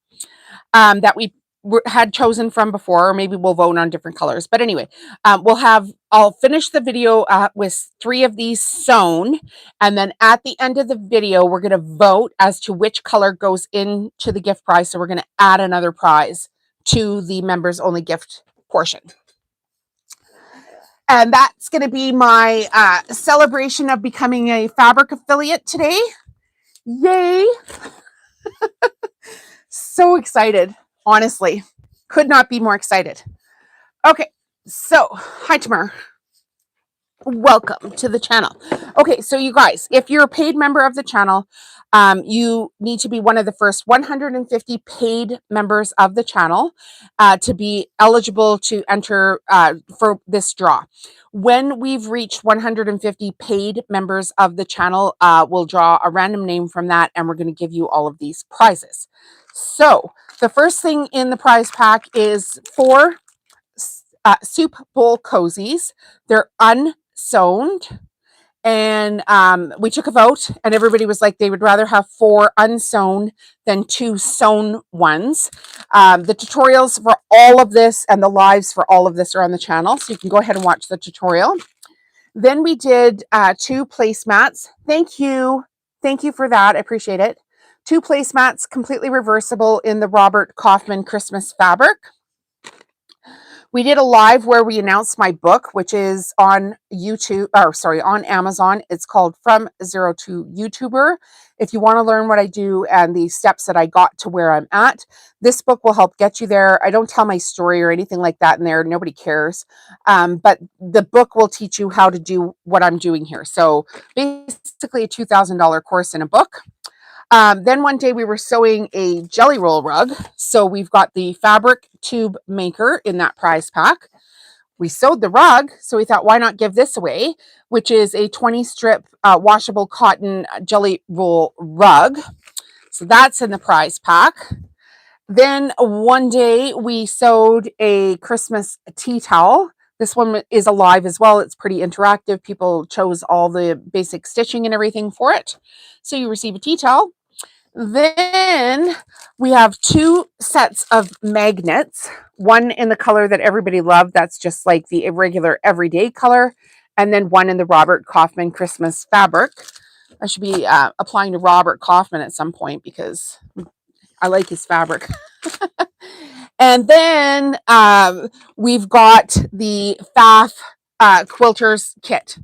that we had chosen from before, or maybe we'll vote on different colors. But anyway, I'll finish the video with 3 of these sewn. And then at the end of the video, we're going to vote as to which color goes into the gift prize. So we're going to add another prize to the members only gift portion. And that's going to be my celebration of becoming a fabric affiliate today. Yay. So excited. Honestly, could not be more excited. Okay, so hi Tamar. Welcome to the channel. Okay, so you guys, if you're a paid member of the channel, you need to be one of the first 150 paid members of the channel to be eligible to enter for this draw. When we've reached 150 paid members of the channel, we'll draw a random name from that, and we're going to give you all of these prizes. So the first thing in the prize pack is 4 soup bowl cozies. They're unsewn. And we took a vote, and everybody was like they would rather have 4 unsewn than 2 sewn ones. The tutorials for all of this and the lives for all of this are on the channel, so you can go ahead and watch the tutorial. Then we did 2 placemats. Thank you for that. I appreciate it. 2 placemats, completely reversible, in the Robert Kaufman Christmas fabric. We did a live where we announced my book, which is on on Amazon. It's called From Zero to YouTuber. If you want to learn what I do and the steps that I got to where I'm at, this book will help get you there. I don't tell my story or anything like that in there. Nobody cares. But the book will teach you how to do what I'm doing here. So basically a $2,000 course in a book. Then one day we were sewing a jelly roll rug. So we've got the fabric tube maker in that prize pack. We sewed the rug, so we thought, why not give this away, which is a 20 strip washable cotton jelly roll rug. So that's in the prize pack. Then one day we sewed a Christmas tea towel. This one is alive as well. It's pretty interactive. People chose all the basic stitching and everything for it. So you receive a tea towel. Then we have 2 sets of magnets, one in the color that everybody loved, that's just like the regular everyday color, and then one in the Robert Kaufman Christmas fabric. I should be applying to Robert Kaufman at some point because I like his fabric. And then we've got the FAF quilters kit.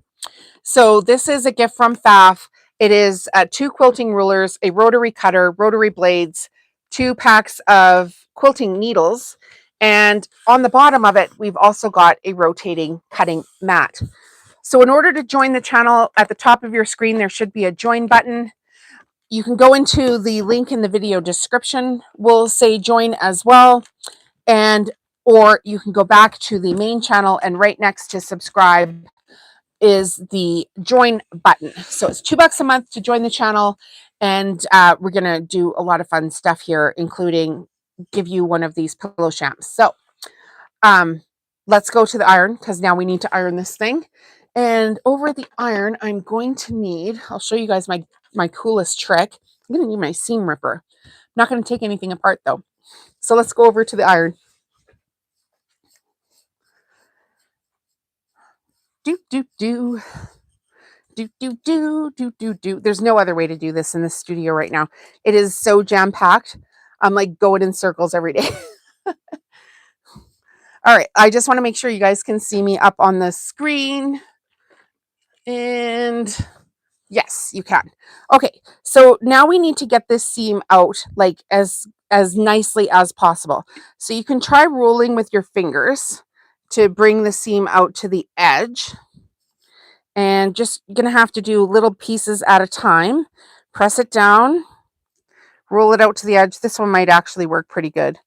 So this is a gift from FAF. It is 2 quilting rulers, a rotary cutter, rotary blades, 2 packs of quilting needles, and on the bottom of it, we've also got a rotating cutting mat. So in order to join the channel, at the top of your screen, there should be a join button. You can go into the link in the video description. We'll say join as well. And or you can go back to the main channel, and right next to subscribe is the join button. So it's $2 a month to join the channel, and we're gonna do a lot of fun stuff here, including give you one of these pillow shams. So let's go to the iron, because now we need to iron this thing. And over the iron, I'm going to need, I'll show you guys my coolest trick. I'm gonna need my seam ripper. I'm not gonna take anything apart though. So let's go over to the iron. Do, do, do. Do, do, do, do, do, do. There's no other way to do this in the studio right now. It is so jam-packed. I'm like going in circles every day. All right, I just want to make sure you guys can see me up on the screen. And yes, you can. Okay, so now we need to get this seam out like as nicely as possible. So you can try rolling with your fingers to bring the seam out to the edge. And just gonna have to do little pieces at a time. Press it down, roll it out to the edge. This one might actually work pretty good.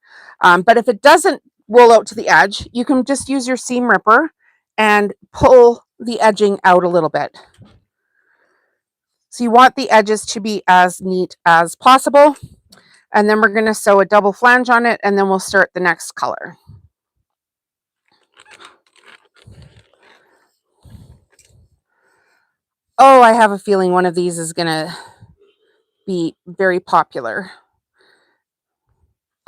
But if it doesn't roll out to the edge, you can just use your seam ripper and pull the edging out a little bit. So you want the edges to be as neat as possible. And then we're gonna sew a double flange on it, and then we'll start the next color. Oh, I have a feeling one of these is gonna be very popular.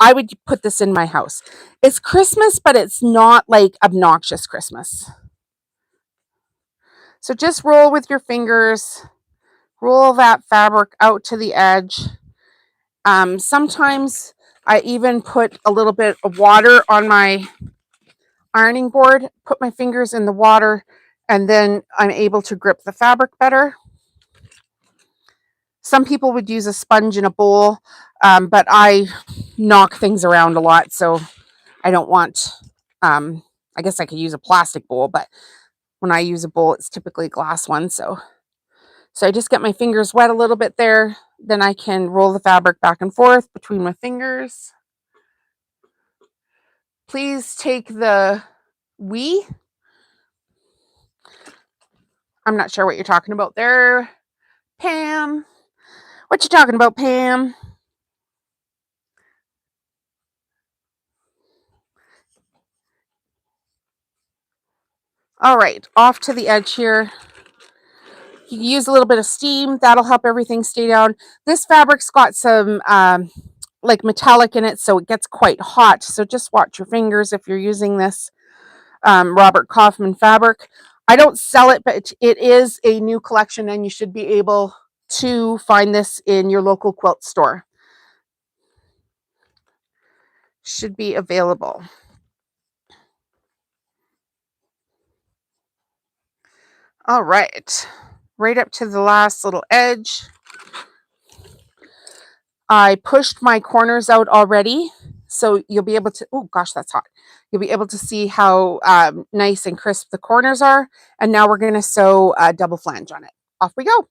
I would put this in my house. It's Christmas, but it's not like obnoxious Christmas. So just roll with your fingers, roll that fabric out to the edge. Sometimes I even put a little bit of water on my ironing board, put my fingers in the water, and then I'm able to grip the fabric better. Some people would use a sponge in a bowl, but I knock things around a lot, so I don't want, I guess I could use a plastic bowl, but when I use a bowl, it's typically a glass one. So I just get my fingers wet a little bit there. Then I can roll the fabric back and forth between my fingers. Please take the we. I'm not sure what you're talking about there, Pam. What you talking about, Pam? All right, off to the edge here. You can use a little bit of steam. That'll help everything stay down. This fabric's got some like metallic in it, so it gets quite hot. So just watch your fingers if you're using this Robert Kaufman fabric. I don't sell it, but it is a new collection, and you should be able to find this in your local quilt store. Should be available. All right, right up to the last little edge. I pushed my corners out already, so you'll be able to, oh gosh, that's hot. You'll be able to see how nice and crisp the corners are. And now we're going to sew a double flange on it. Off we go.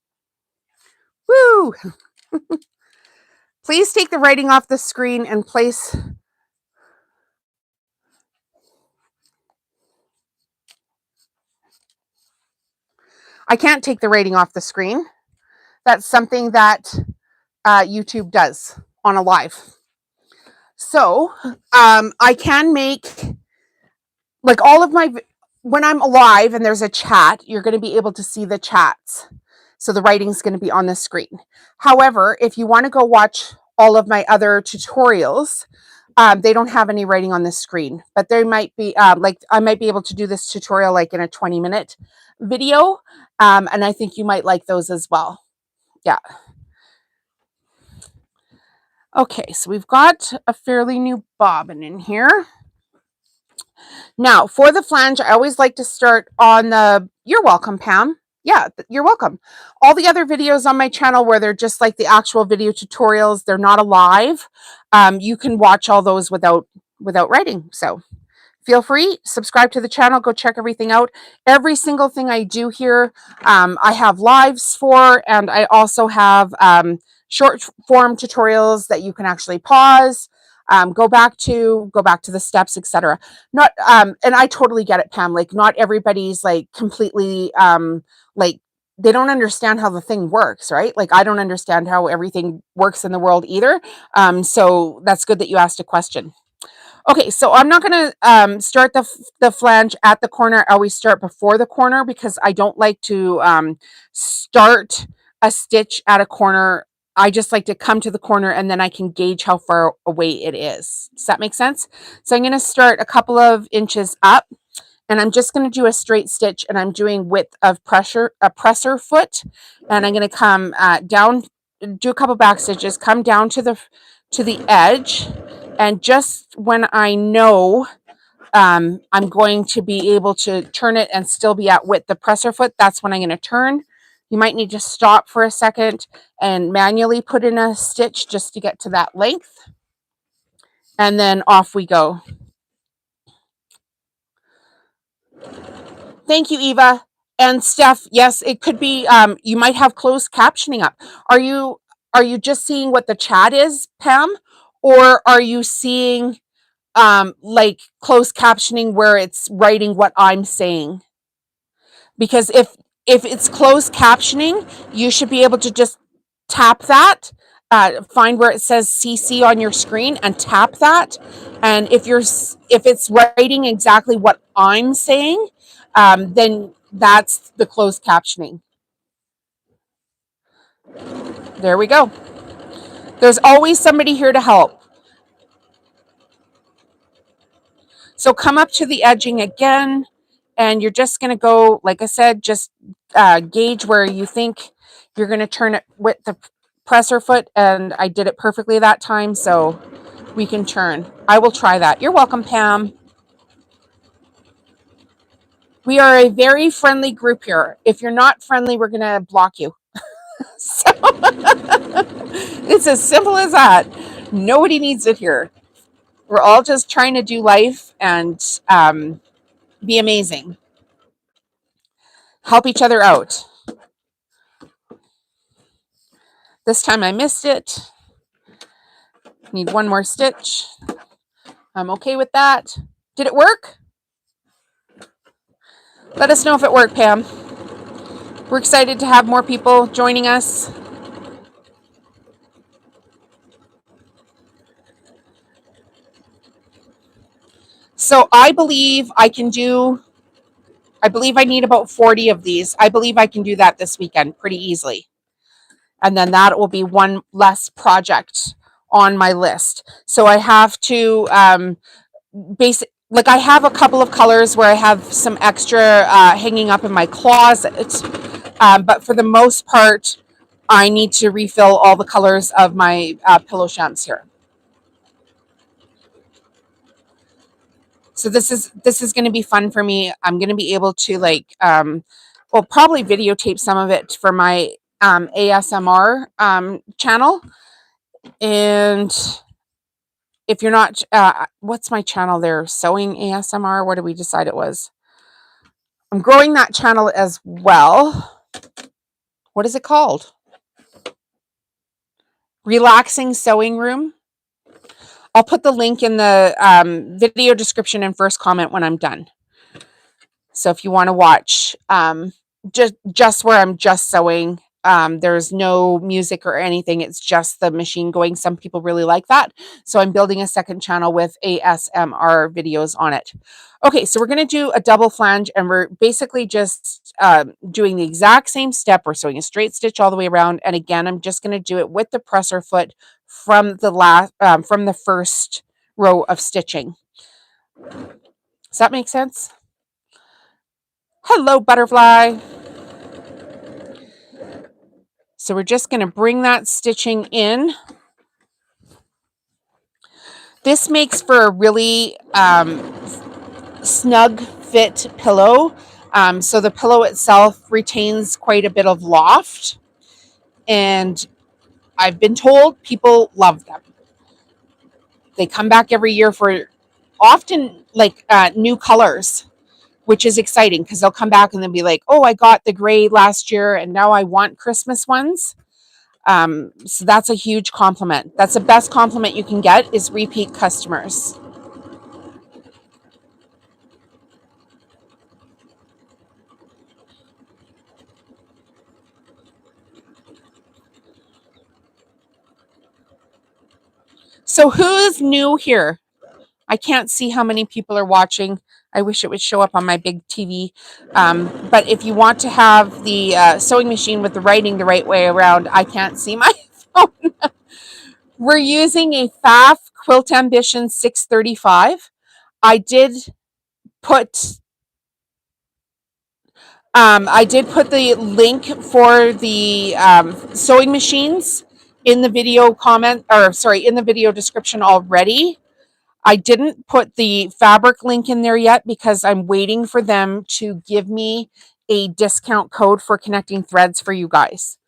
Woo! Please take the writing off the screen and place. I can't take the writing off the screen. That's something that YouTube does on a live. So I can make like all of my when I'm live and there's a chat, you're going to be able to see the chats. So the writing's going to be on the screen. However, if you want to go watch all of my other tutorials, they don't have any writing on the screen, but there might be like I might be able to do this tutorial like in a 20-minute video. And I think you might like those as well. Yeah. Okay, so we've got a fairly new bobbin in here. Now, for the flange, I always like to start on the, you're welcome, Pam. Yeah, you're welcome. All the other videos on my channel where they're just like the actual video tutorials, they're not alive. You can watch all those without writing. So feel free, subscribe to the channel, go check everything out. Every single thing I do here, I have lives for, and I also have short form tutorials that you can actually pause, go back to the steps, etc. Not and I totally get it, Pam. Like not everybody's like completely like they don't understand how the thing works, right? Like I don't understand how everything works in the world either. So that's good that you asked a question. Okay, so I'm not going to start the flange at the corner. I always start before the corner because I don't like to start a stitch at a corner. I just like to come to the corner and then I can gauge how far away it is. Does that make sense? So I'm going to start a couple of inches up and I'm just going to do a straight stitch and I'm doing width of a presser foot, and I'm going to come down, do a couple back stitches, come down to the edge, and just when I know I'm going to be able to turn it and still be at width the presser foot, that's when I'm going to turn. You might need to stop for a second and manually put in a stitch just to get to that length, and then off we go. Thank you, Eva. And Steph, yes, it could be, you might have closed captioning up. Are you just seeing what the chat is, Pam? Or are you seeing like closed captioning where it's writing what I'm saying? Because if it's closed captioning, you should be able to just tap that, find where it says CC on your screen and tap that. And if it's writing exactly what I'm saying, then that's the closed captioning. There we go. There's always somebody here to help. So come up to the edging again, and you're just going to go, like I said, just gauge where you think you're going to turn it with the presser foot, and I did it perfectly that time, so we can turn. I will try that. You're welcome, Pam. We are a very friendly group here. If you're not friendly, we're going to block you. So it's as simple as that. Nobody needs it here. We're all just trying to do life and be amazing. Help each other out. This time I missed it. Need one more stitch. I'm okay with that. Did it work? Let us know if it worked, Pam. We're excited to have more people joining us. So I believe I need about 40 of these. I believe I can do that this weekend pretty easily. And then that will be one less project on my list. So I have to like I have a couple of colors where I have some extra hanging up in my closet. But for the most part, I need to refill all the colors of my pillow shams here. So this is going to be fun for me. I'm going to be able to probably videotape some of it for my ASMR channel. And if you're not, what's my channel there? Sewing ASMR. What did we decide it was? I'm growing that channel as well. What is it called? Relaxing Sewing Room. I'll put the link in the video description and first comment when I'm done. So if you want to watch just where I'm just sewing, There's no music or anything. It's just the machine going. Some people really like that. So I'm building a second channel with ASMR videos on it. Okay, so we're going to do a double flange, and we're basically just doing the exact same step. We're sewing a straight stitch all the way around. And again, I'm just going to do it with the presser foot from the first row of stitching. Does that make sense? Hello, butterfly. So we're just going to bring that stitching in. This makes for a really snug fit pillow. So the pillow itself retains quite a bit of loft. And I've been told people love them. They come back every year for often like new colors, which is exciting because they'll come back and they'll be like, oh, I got the gray last year and now I want Christmas ones. So that's a huge compliment. That's the best compliment you can get is repeat customers. So who's new here? I can't see how many people are watching. I wish it would show up on my big TV. But if you want to have the sewing machine with the writing the right way around, I can't see my phone. We're using a FAF Quilt Ambition 635. I did put the link for the sewing machines in the video in the video description already. I didn't put the fabric link in there yet because I'm waiting for them to give me a discount code for connecting threads for you guys.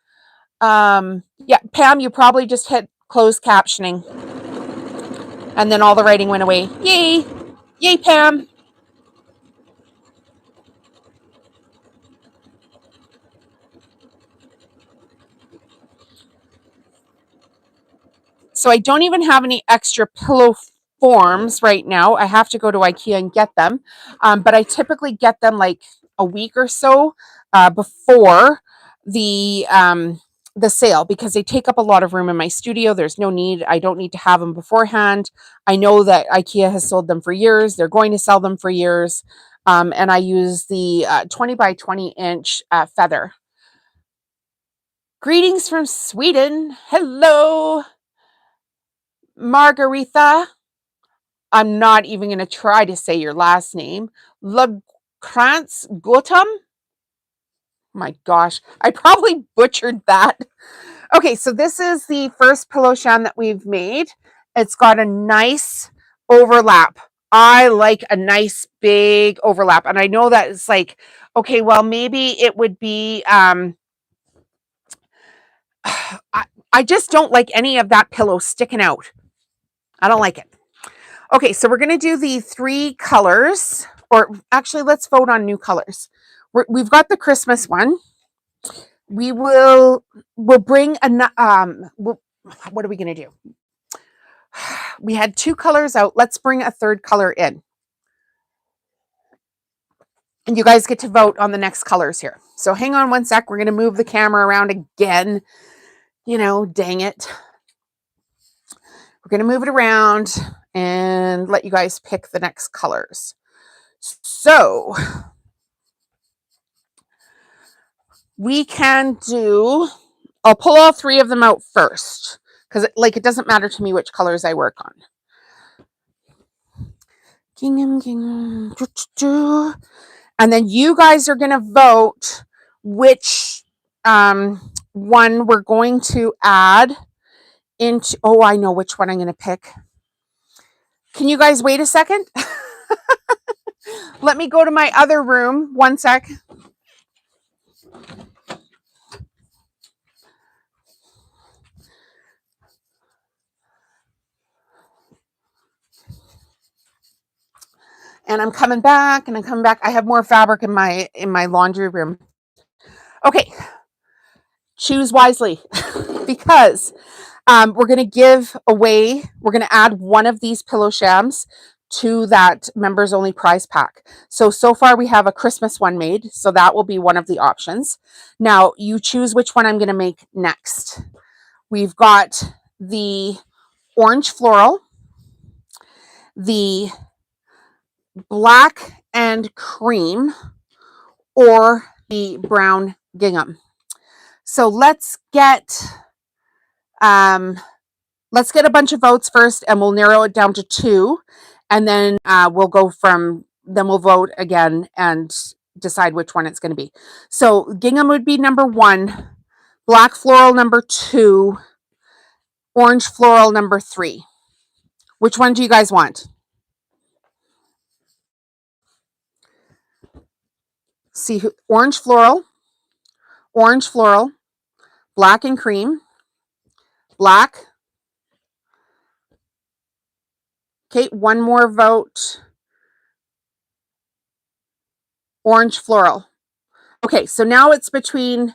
Yeah, Pam, you probably just hit closed captioning and then all the writing went away. Yay! Yay, Pam! So I don't even have any extra pillow forms right now. I have to go to IKEA and get them. But I typically get them like a week or so before the sale because they take up a lot of room in my studio. There's no need. I don't need to have them beforehand. I know that IKEA has sold them for years. They're going to sell them for years. And I use the 20 by 20 inch feather. Greetings from Sweden. Hello, Margaretha. I'm not even going to try to say your last name. Lagkrantz Gotham. My gosh, I probably butchered that. Okay, so this is the first pillow sham that we've made. It's got a nice overlap. I like a nice big overlap. And I know that it's like, okay, well, maybe it would be, I just don't like any of that pillow sticking out. I don't like it. Okay, so we're going to do the 3 colors, or actually, let's vote on new colors. We've got the Christmas one. We'll bring what are we going to do? We had 2 colors out. Let's bring a 3rd color in. And you guys get to vote on the next colors here. So hang on one sec. We're going to move the camera around again. You know, dang it. We're going to move it around and let you guys pick the next colors. So we can do, I'll pull all 3 of them out first because it doesn't matter to me which colors I work on. And then you guys are going to vote which one we're going to add into. Oh, I know which one I'm going to pick. Can you guys wait a second? Let me go to my other room. One sec. And I'm coming back and I'm coming back. I have more fabric in my laundry room. Okay. Choose wisely because we're going to give away, we're going to add one of these pillow shams to that members only prize pack. So far we have a Christmas one made, so that will be one of the options. Now you choose which one I'm going to make next. We've got the orange floral, the black and cream, or the brown gingham. So let's get a bunch of votes first, and we'll narrow it down to 2, and then we'll vote again and decide which one it's going to be. So gingham would be number 1, black floral number 2, orange floral number 3. Which one do you guys want? See, orange floral, black and cream, black. Okay, one more vote. Orange floral. Okay, so now it's between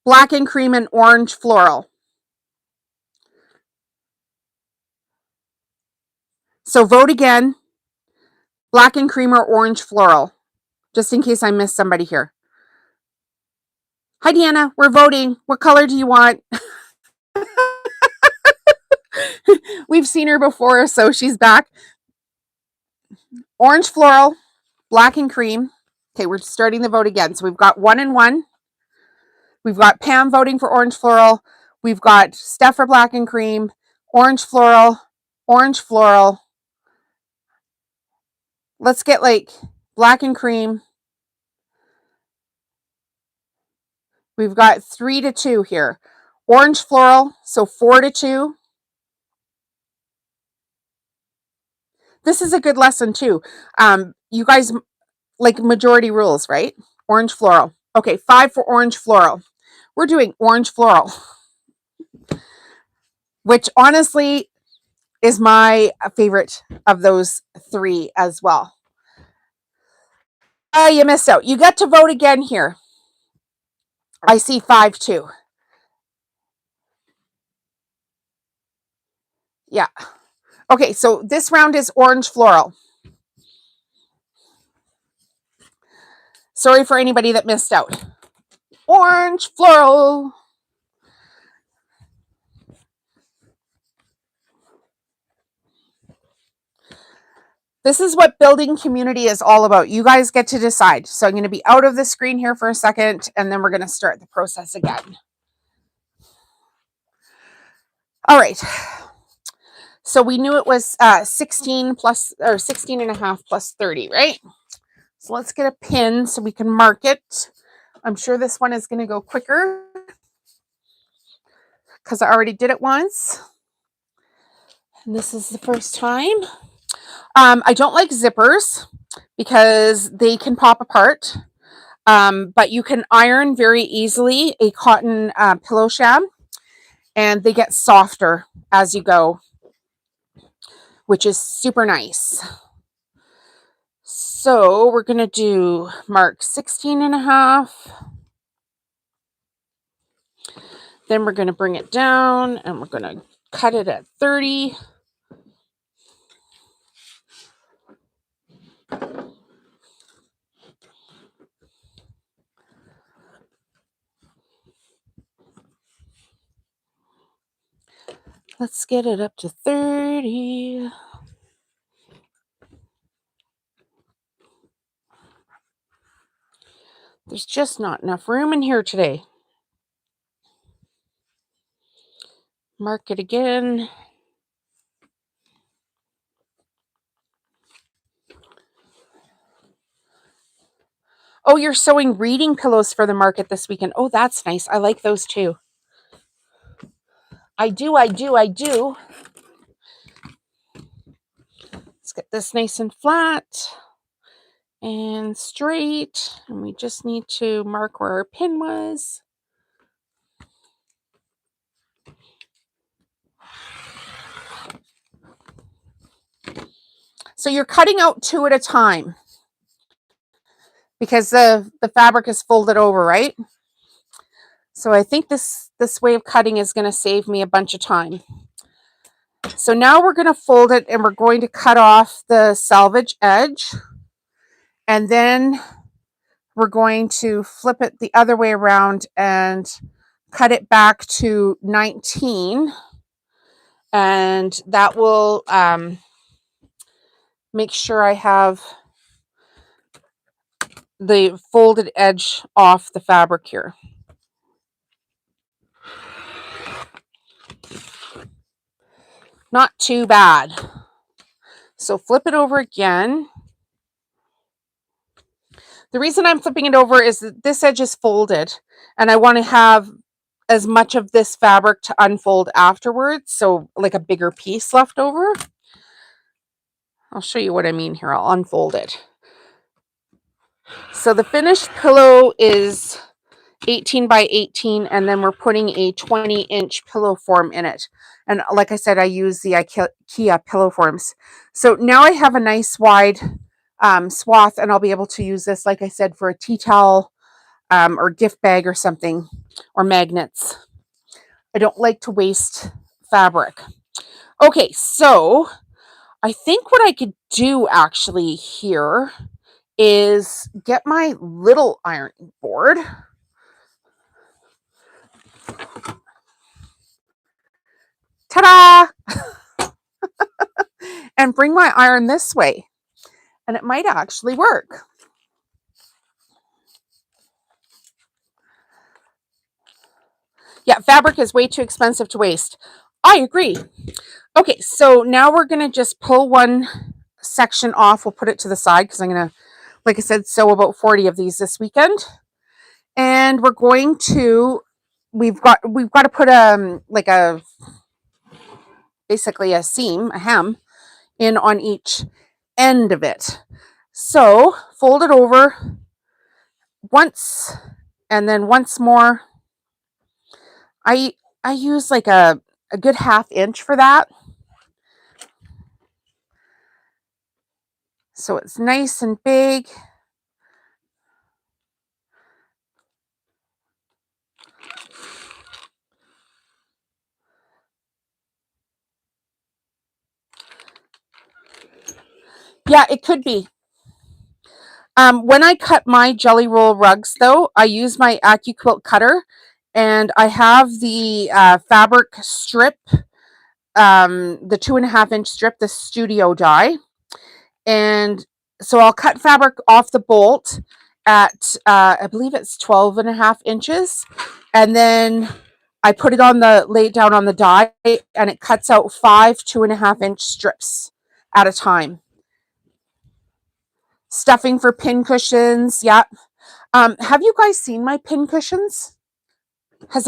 black and cream and orange floral. So vote again. Black and cream or orange floral, just in case I missed somebody here. Hi, Deanna. We're voting. What color do you want? We've seen her before, so she's back. Orange floral, black and cream. Okay, we're starting the vote again. So we've got 1 and 1. We've got Pam voting for orange floral. We've got Steph for black and cream, orange floral, orange floral. Let's get like black and cream. We've got 3 to 2 here. Orange floral, so 4 to 2. This is a good lesson too. You guys like majority rules, right? Orange floral. Okay, 5 for orange floral. We're doing orange floral, which honestly is my favorite of those 3 as well. You missed out. You get to vote again here. I see 5 too. Yeah. Okay, so this round is orange floral. Sorry for anybody that missed out. Orange floral. This is what building community is all about. You guys get to decide. So I'm going to be out of the screen here for a second, and then we're going to start the process again. All right. So we knew it was 16 plus, or 16 and a half plus 30, right? So let's get a pin so we can mark it. I'm sure this one is going to go quicker because I already did it once. And this is the first time. I don't like zippers because they can pop apart. But you can iron very easily a cotton pillow sham, and they get softer as you go, which is super nice. So we're going to do mark 16 and a half. Then we're going to bring it down and we're going to cut it at 30. Let's get it up to 30. There's just not enough room in here today. Mark it again. Oh, you're sewing reading pillows for the market this weekend. Oh, that's nice. I like those too. I do. Let's get this nice and flat and straight. And we just need to mark where our pin was. So you're cutting out 2 at a time because the fabric is folded over, right? So I think this way of cutting is going to save me a bunch of time. So now we're going to fold it and we're going to cut off the selvage edge. And then we're going to flip it the other way around and cut it back to 19. And that will make sure I have the folded edge off the fabric here. Not too bad. So flip it over again. The reason I'm flipping it over is that this edge is folded and I want to have as much of this fabric to unfold afterwards. So like a bigger piece left over. I'll show you what I mean here. I'll unfold it. So the finished pillow is 18 by 18, and then we're putting a 20-inch pillow form in it. And like I said, I use the IKEA pillow forms. So now I have a nice wide swath, and I'll be able to use this, like I said, for a tea towel or gift bag or something, or magnets. I don't like to waste fabric. Okay, so I think what I could do actually here is get my little ironing board. Ta-da! And bring my iron this way. And it might actually work. Yeah, fabric is way too expensive to waste. I agree. Okay, so now we're going to just pull one section off. We'll put it to the side because I'm going to, like I said, sew about 40 of these this weekend. And we're going to, we've got to put basically a seam, a hem, in on each end of it. So fold it over once and then once more. I use like a good 1/2 inch for that. So it's nice and big. Yeah, it could be. When I cut my jelly roll rugs, though, I use my AccuQuilt cutter, and I have the fabric strip, the 2.5-inch strip, the studio die. And so I'll cut fabric off the bolt at, I believe it's 12.5 inches. And then I put it lay it down on the die, and it cuts out 5 2.5-inch strips at a time. Stuffing for pin cushions. Yeah. Have you guys seen my pin cushions? Have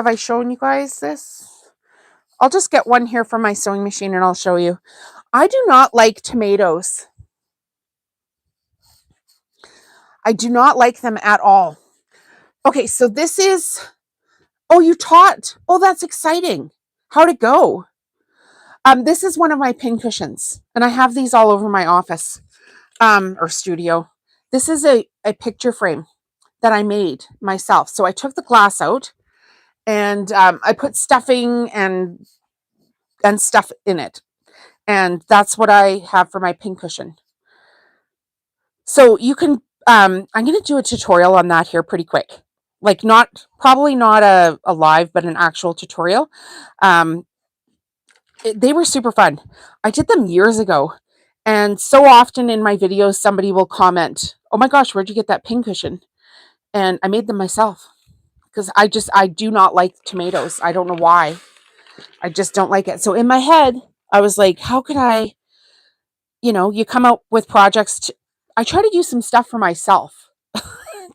I shown you guys this? I'll just get one here from my sewing machine and I'll show you. I do not like tomatoes. I do not like them at all. Okay, so this is, oh, you taught. Oh, that's exciting. How'd it go? This is one of my pin cushions, and I have these all over my office or studio. This is a picture frame that I made myself. So I took the glass out and I put stuffing and stuff in it. And that's what I have for my pin cushion. So you can, I'm going to do a tutorial on that here pretty quick. Like probably not a live, but an actual tutorial. They were super fun. I did them years ago. And so often in my videos, somebody will comment, "Oh my gosh, where'd you get that pin cushion?" And I made them myself because I do not like tomatoes. I don't know why. I just don't like it. So in my head, I was like, how could I, you come out with projects. I try to do some stuff for myself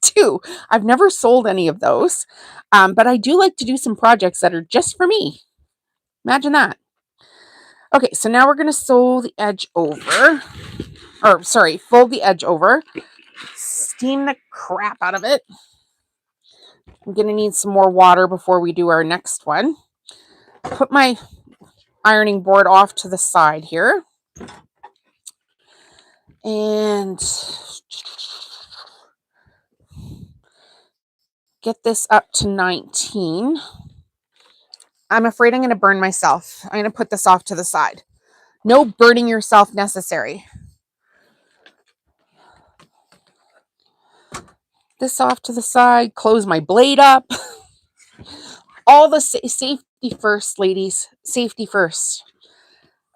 too. I've never sold any of those, but I do like to do some projects that are just for me. Imagine that. Okay, so now we're going to sew the edge over, fold the edge over, steam the crap out of it. I'm going to need some more water before we do our next one. Put my ironing board off to the side here. And get this up to 19. I'm afraid I'm going to burn myself. I'm going to put this off to the side. No burning yourself necessary. This off to the side, close my blade up. All the safety first, ladies. Safety first.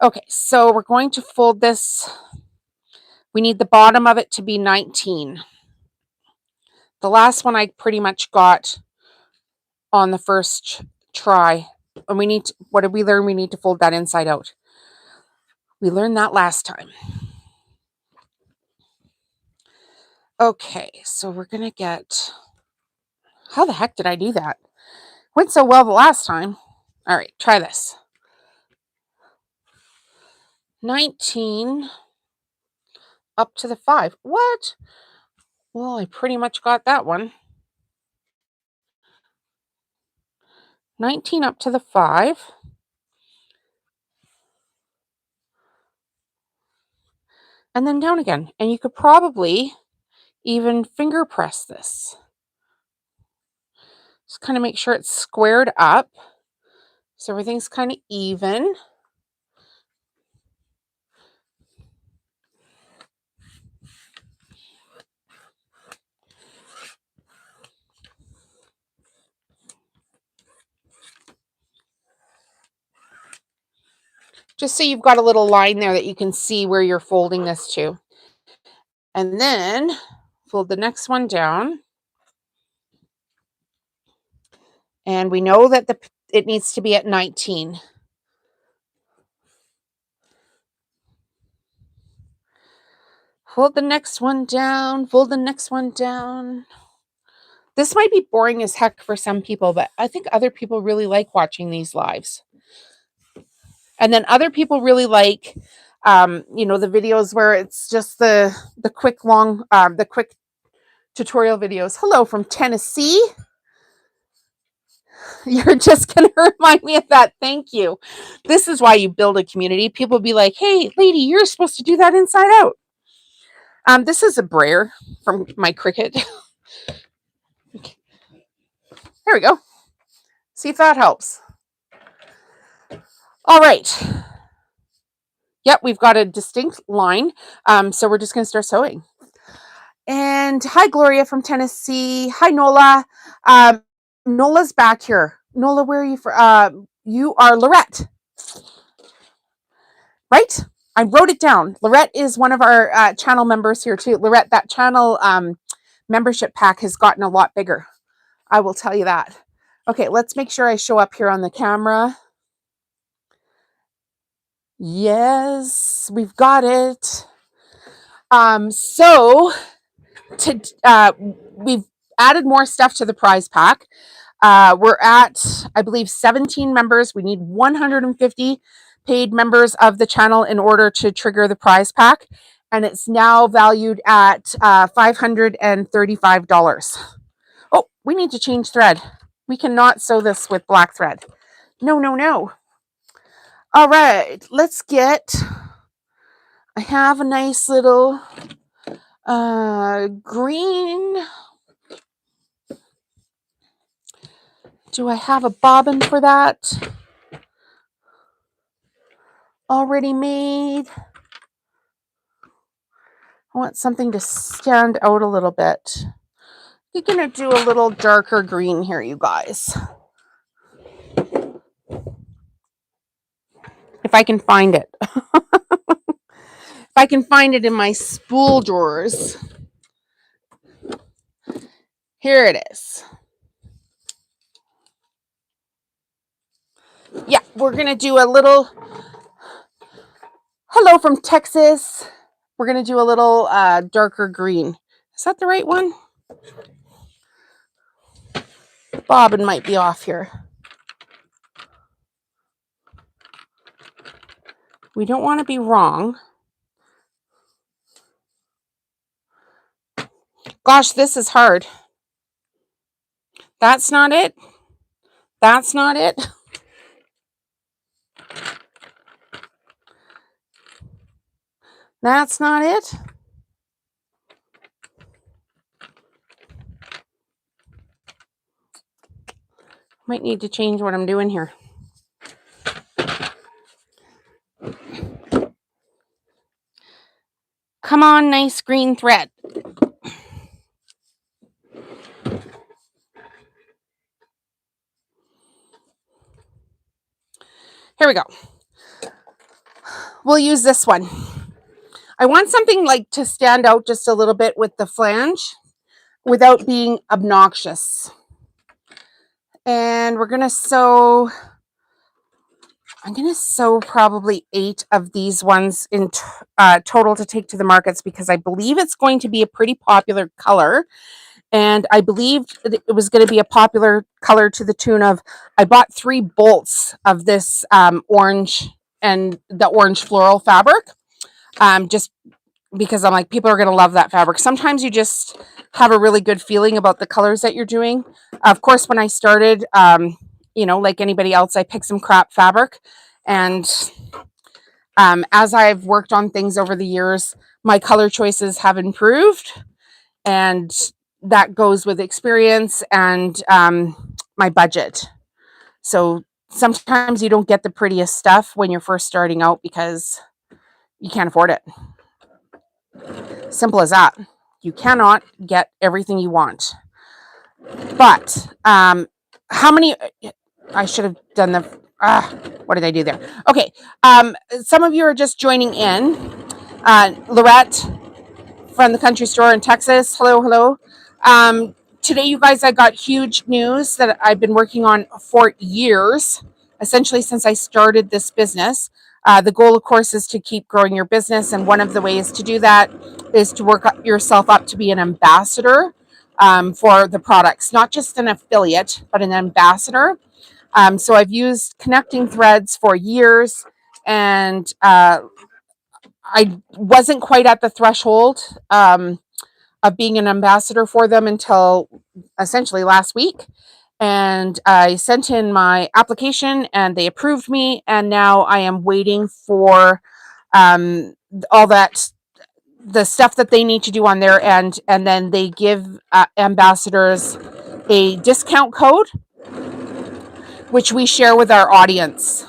Okay, so we're going to fold this. We need the bottom of it to be 19. The last one I pretty much got on the first try. And we need to, what did we learn? We need to fold that inside out. We learned that last time. Okay, so we're going to get, how the heck did I do that? Went so well the last time. All right, try this. 19 up to the 5. What? Well, I pretty much got that one. 19 up to the 5. And then down again. And you could probably even finger press this. Just kind of make sure it's squared up so everything's kind of even. Just so you've got a little line there that you can see where you're folding this to. And then fold the next one down. And we know that it needs to be at 19. Fold the next one down. Fold the next one down. This might be boring as heck for some people, but I think other people really like watching these lives. And then other people really like, the videos where it's just the quick tutorial videos. Hello from Tennessee. You're just going to remind me of that. Thank you. This is why you build a community. People be like, hey, lady, you're supposed to do that inside out. This is a brayer from my Cricut. There we go. See if that helps. All right. Yep, we've got a distinct line. So we're just going to start sewing. And hi, Gloria from Tennessee. Hi, Nola. Nola's back here. Nola, where are you from? You are Lorette, right? I wrote it down. Lorette is one of our channel members here too. Lorette, that channel membership pack has gotten a lot bigger. I will tell you that. Okay, let's make sure I show up here on the camera. Yes, we've got it. We've added more stuff to the prize pack. We're at, I believe, 17 members. We need 150 paid members of the channel in order to trigger the prize pack. And it's now valued at $535. Oh, we need to change thread. We cannot sew this with black thread. No, no, no. All right, let's get, I have a nice little green. Do I have a bobbin for that already made? I want something to stand out a little bit. You're going to do a little darker green here, you guys. If I can find it. If I can find it in my spool drawers. Here it is. Yeah, we're going to do a little, hello from Texas. We're going to do a little darker green. Is that the right one? Bobbin might be off here. We don't want to be wrong. Gosh, this is hard. That's not it. That's not it. That's not it. Might need to change what I'm doing here. Come on, nice green thread. Here we go. We'll use this one. I want something like to stand out just a little bit with the flange without being obnoxious. And we're going to sew, I'm going to sew probably 8 of these ones in total to take to the markets, because I believe it's going to be a pretty popular color. And I believed that it was going to be a popular color to the tune of, I bought 3 bolts of this orange and the orange floral fabric, just because I'm like, people are going to love that fabric. Sometimes you just have a really good feeling about the colors that you're doing. Of course, when I started, like anybody else, I picked some crap fabric. And as I've worked on things over the years, my color choices have improved. And that goes with experience and my budget. So sometimes you don't get the prettiest stuff when you're first starting out because you can't afford it. Simple as that. You cannot get everything you want. But how many? I should have done the. What did I do there? Okay. Some of you are just joining in. Lorette from the country store in Texas. Hello, hello. Today, you guys, I got huge news that I've been working on for years, essentially since I started this business. The goal, of course, is to keep growing your business. And one of the ways to do that is to work yourself up to be an ambassador for the products, not just an affiliate, but an ambassador. So I've used connecting threads for years, and I wasn't quite at the threshold of being an ambassador for them until essentially last week. And I sent in my application and they approved me. And now I am waiting for all that, the stuff that they need to do on their end. And then they give ambassadors a discount code, which we share with our audience.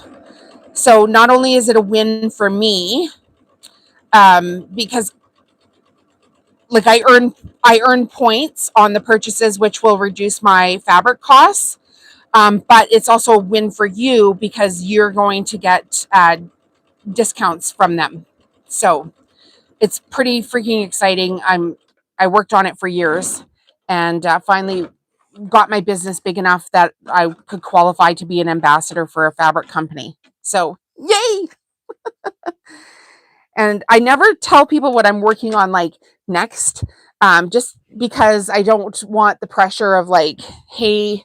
So not only is it a win for me, because like I earn points on the purchases, which will reduce my fabric costs. But it's also a win for you because you're going to get discounts from them. So it's pretty freaking exciting. I worked on it for years, and finally got my business big enough that I could qualify to be an ambassador for a fabric company. So yay! And I never tell people what I'm working on like next, just because I don't want the pressure of like, hey,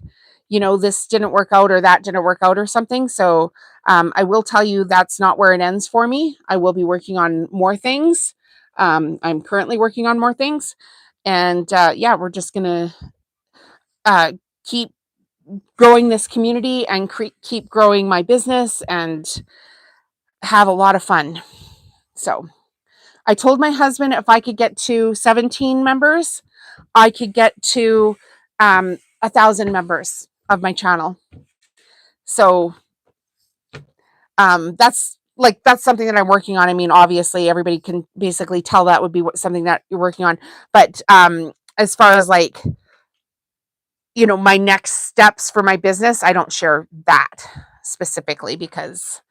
this didn't work out or that didn't work out or something. So I will tell you that's not where it ends for me. I will be working on more things. I'm currently working on more things. And we're just going to keep growing this community and keep growing my business and have a lot of fun. So I told my husband if I could get to 17 members, I could get to 1,000 members of my channel. So that's something that I'm working on. I mean, obviously everybody can basically tell that would be something that you're working on. But as far as like, my next steps for my business, I don't share that specifically because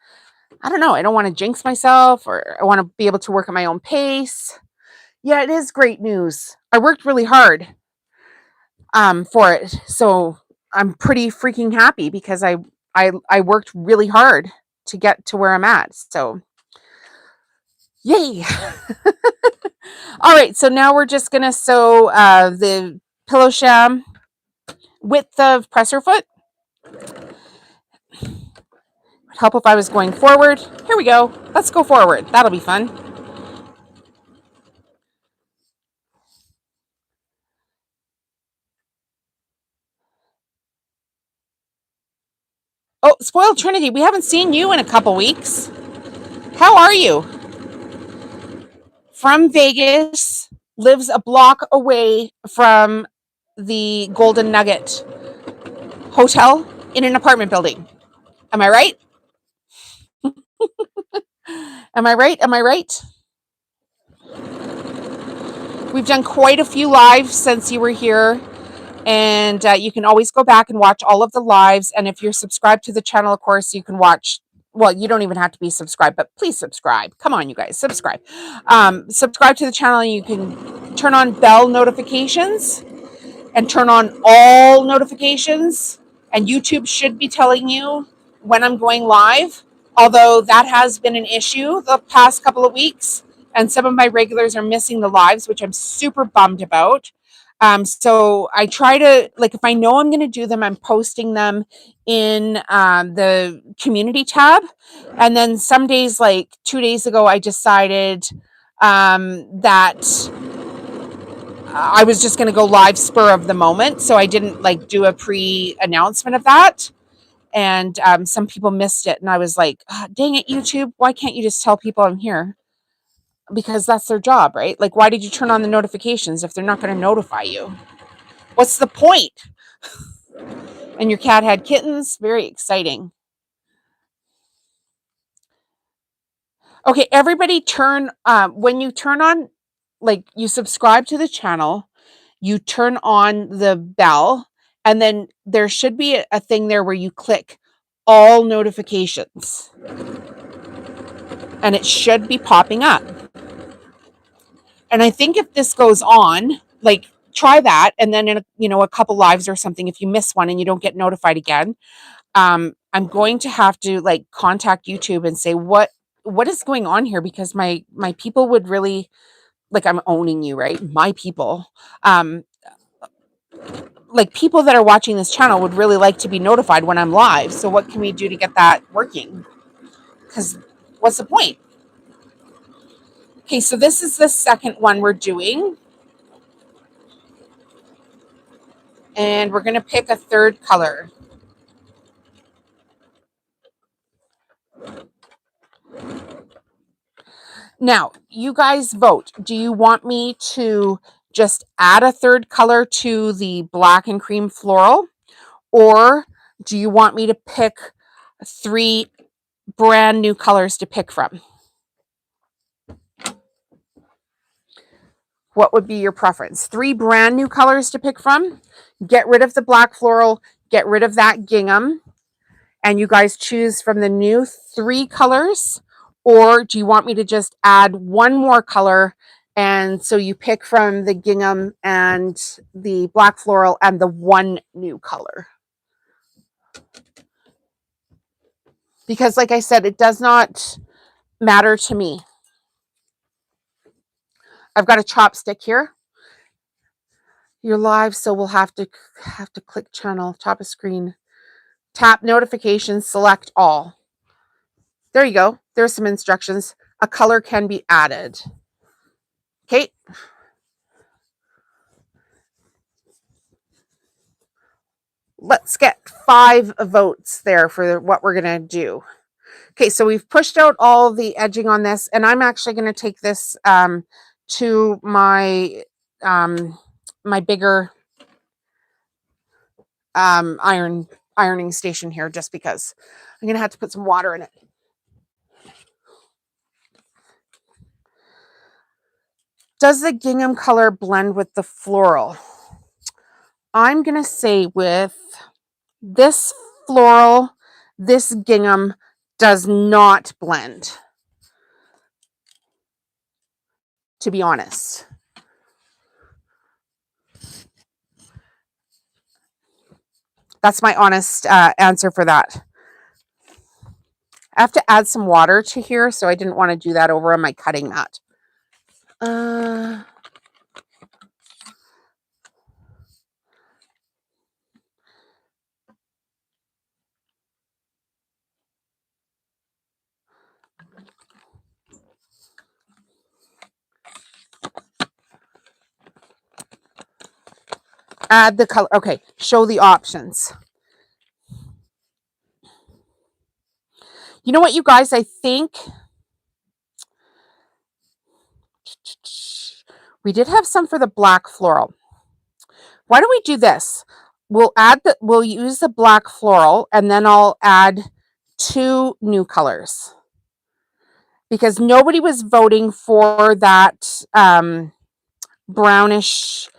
I don't know. I don't want to jinx myself, or I want to be able to work at my own pace. Yeah, it is great news. I worked really hard for it. So I'm pretty freaking happy because I worked really hard to get to where I'm at. So yay. All right, so now we're just going to sew the pillow sham width of presser foot. Would help if I was going forward. Here we go. Let's go forward. That'll be fun. Oh, Spoiled Trinity, we haven't seen you in a couple weeks. How are you? From Vegas, lives a block away from the Golden Nugget Hotel in an apartment building. Am I right? Am I right? We've done quite a few lives since you were here, and you can always go back and watch all of the lives. And if you're subscribed to the channel, of course, you can watch. Well, you don't even have to be subscribed, but please subscribe. Come on, you guys, subscribe. Subscribe to the channel, and you can turn on bell notifications and turn on all notifications. And YouTube should be telling you when I'm going live, although that has been an issue the past couple of weeks. And some of my regulars are missing the lives, which I'm super bummed about. So I try to, like, if I know I'm going to do them, I'm posting them in the community tab. And then some days, like 2 days ago, I decided that I was just going to go live spur of the moment. So I didn't like do a pre-announcement of that. And some people missed it. And I was like, oh, dang it, YouTube. Why can't you just tell people I'm here? Because that's their job, right? Like, why did you turn on the notifications if they're not going to notify you? What's the point? And your cat had kittens. Very exciting. Okay, everybody when you turn on, like, you subscribe to the channel, you turn on the bell, and then there should be a thing there where you click all notifications. And it should be popping up. And I think if this goes on, like, try that, and then in a couple lives or something, if you miss one and you don't get notified again, I'm going to have to like contact YouTube and say what is going on here, because my people would really, like, I'm owning you, right? My people, like, people that are watching this channel would really like to be notified when I'm live. So what can we do to get that working? Because what's the point? Okay, so this is the second one we're doing. And we're going to pick a third color. Now, you guys vote. Do you want me to just add a third color to the black and cream floral? Or do you want me to pick 3 brand new colors to pick from? What would be your preference? 3 brand new colors to pick from? Get rid of the black floral, get rid of that gingham, and you guys choose from the new 3 colors? Or do you want me to just add one more color, and so you pick from the gingham and the black floral and the one new color? Because like I said, it does not matter to me. I've got a chopstick here. You're live, so we'll have to click channel, top of screen, tap notifications, select all. There you go. There's some instructions. A color can be added. Okay. Let's get 5 votes there for what we're going to do. Okay, so we've pushed out all the edging on this, and I'm actually going to take this to my my bigger ironing station here, just because I'm going to have to put some water in it. Does the gingham color blend with the floral? I'm going to say with this floral, this gingham does not blend, to be honest. That's my honest answer for that. I have to add some water to here, so I didn't want to do that over on my cutting mat. Add the color. Okay, show the options. You know what, you guys? I think we did have some for the black floral. Why don't we do this? We'll use the black floral, and then I'll add 2 new colors, because nobody was voting for that brownish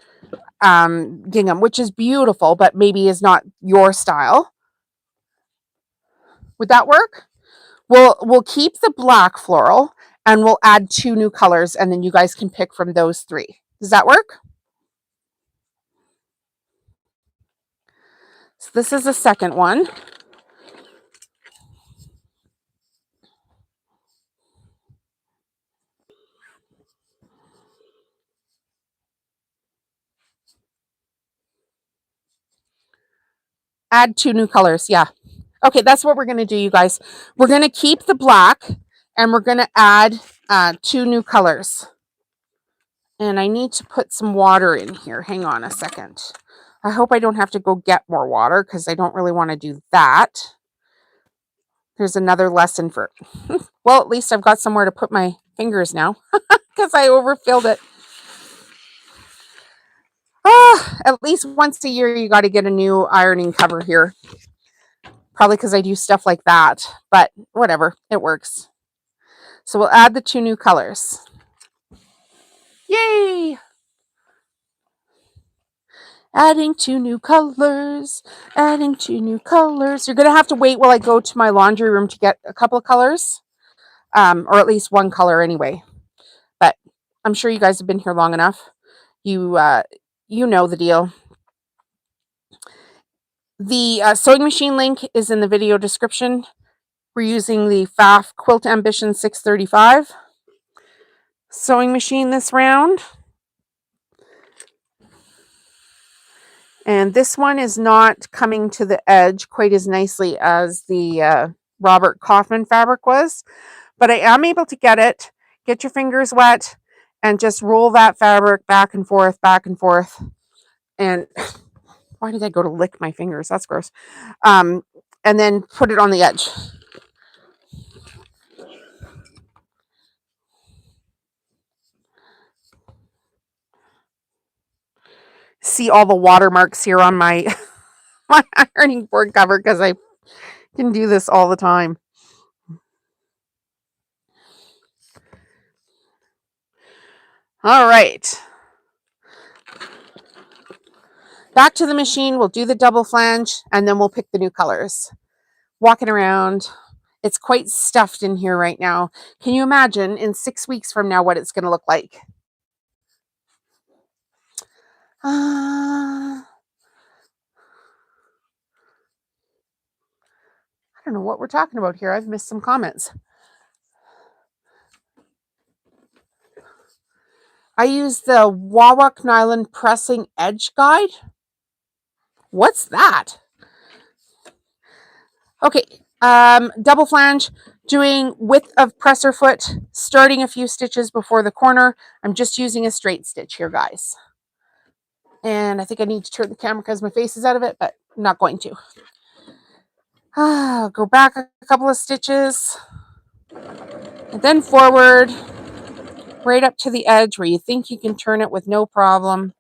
gingham, which is beautiful, but maybe is not your style. Would that work? We'll keep the black floral and we'll add 2 new colors, and then you guys can pick from those 3. Does that work? So this is the second one. Add 2 new colors. Yeah. Okay, that's what we're going to do, you guys. We're going to keep the black and we're going to add 2 new colors. And I need to put some water in here. Hang on a second. I hope I don't have to go get more water because I don't really want to do that. There's another lesson for well, at least I've got somewhere to put my fingers now because I overfilled it. At least once a year you got to get a new ironing cover here. Probably because I do stuff like that, but whatever, it works. So we'll add the 2 new colors. Yay! Adding 2 new colors. Adding 2 new colors. You're going to have to wait while I go to my laundry room to get a couple of colors. Or at least one color anyway. But I'm sure you guys have been here long enough. You know the deal. The sewing machine link is in the video description. We're using the FAF Quilt Ambition 635 sewing machine this round. And this one is not coming to the edge quite as nicely as the Robert Kaufman fabric was, but I am able to get it. Get your fingers wet and just roll that fabric back and forth, back and forth. And why did I go to lick my fingers? That's gross. And then put it on the edge. See all the watermarks here on my my ironing board cover because I can do this all the time. All right. Back to the machine. We'll do the double flange and then we'll pick the new colors. Walking around. It's quite stuffed in here right now. Can you imagine in 6 weeks from now what it's going to look like? I don't know what we're talking about here. I've missed some comments. I use the Wawak Nylon Pressing Edge Guide. What's that? Okay, double flange, doing width of presser foot, starting a few stitches before the corner. I'm just using a straight stitch here, guys. And I think I need to turn the camera because my face is out of it, but I'm not going to. Go back a couple of stitches, and then forward, right up to the edge where you think you can turn it with no problem.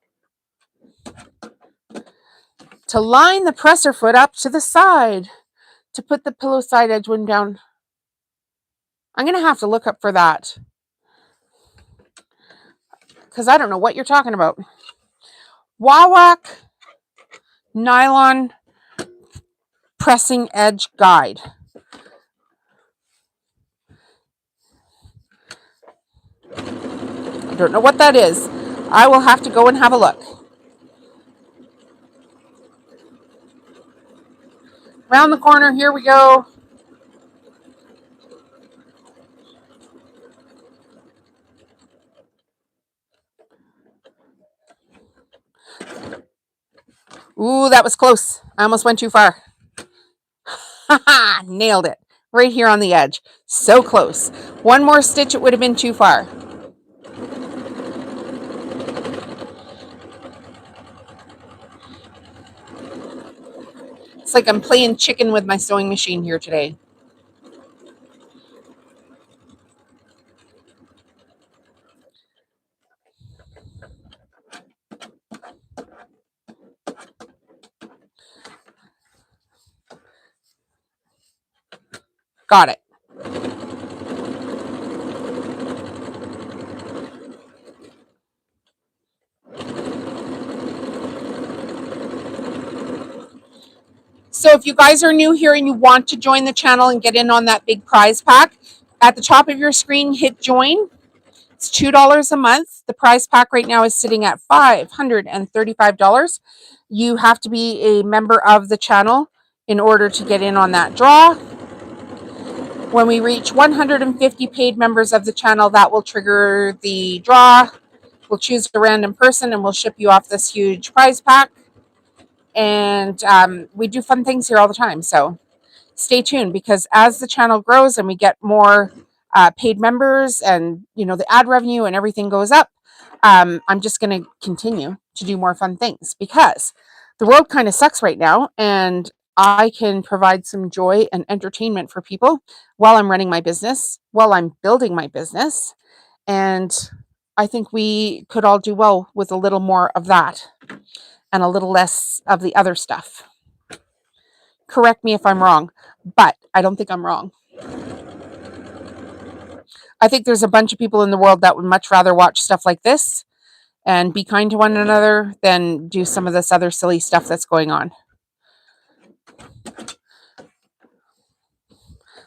To line the presser foot up to the side, to put the pillow side edge one down. I'm going to have to look up for that because I don't know what you're talking about. Wawak Nylon Pressing Edge Guide. I don't know what that is. I will have to go and have a look. Around the corner, here we go. Ooh, that was close. I almost went too far. Haha, nailed it. Right here on the edge. So close. One more stitch, it would have been too far. It's like I'm playing chicken with my sewing machine here today. Got it. So if you guys are new here and you want to join the channel and get in on that big prize pack, at the top of your screen, hit join. It's $2 a month. The prize pack right now is sitting at $535. You have to be a member of the channel in order to get in on that draw. When we reach 150 paid members of the channel, that will trigger the draw. We'll choose a random person and we'll ship you off this huge prize pack. And we do fun things here all the time. So stay tuned, because as the channel grows and we get more paid members and, you know, the ad revenue and everything goes up, I'm just going to continue to do more fun things, because the world kind of sucks right now. And I can provide some joy and entertainment for people while I'm running my business, while I'm building my business. And I think we could all do well with a little more of that and a little less of the other stuff. Correct me if I'm wrong, but I don't think I'm wrong. I think there's a bunch of people in the world that would much rather watch stuff like this and be kind to one another than do some of this other silly stuff that's going on.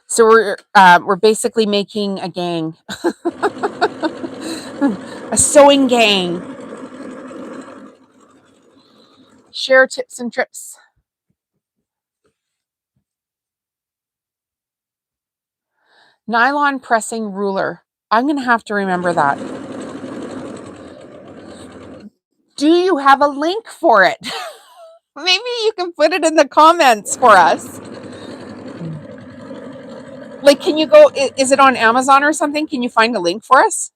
So we're basically making a gang, a sewing gang. Share tips and trips. Nylon pressing ruler. I'm going to have to remember that. Do you have a link for it? Maybe you can put it in the comments for us. Like, can you go, is it on Amazon or something? Can you find a link for us?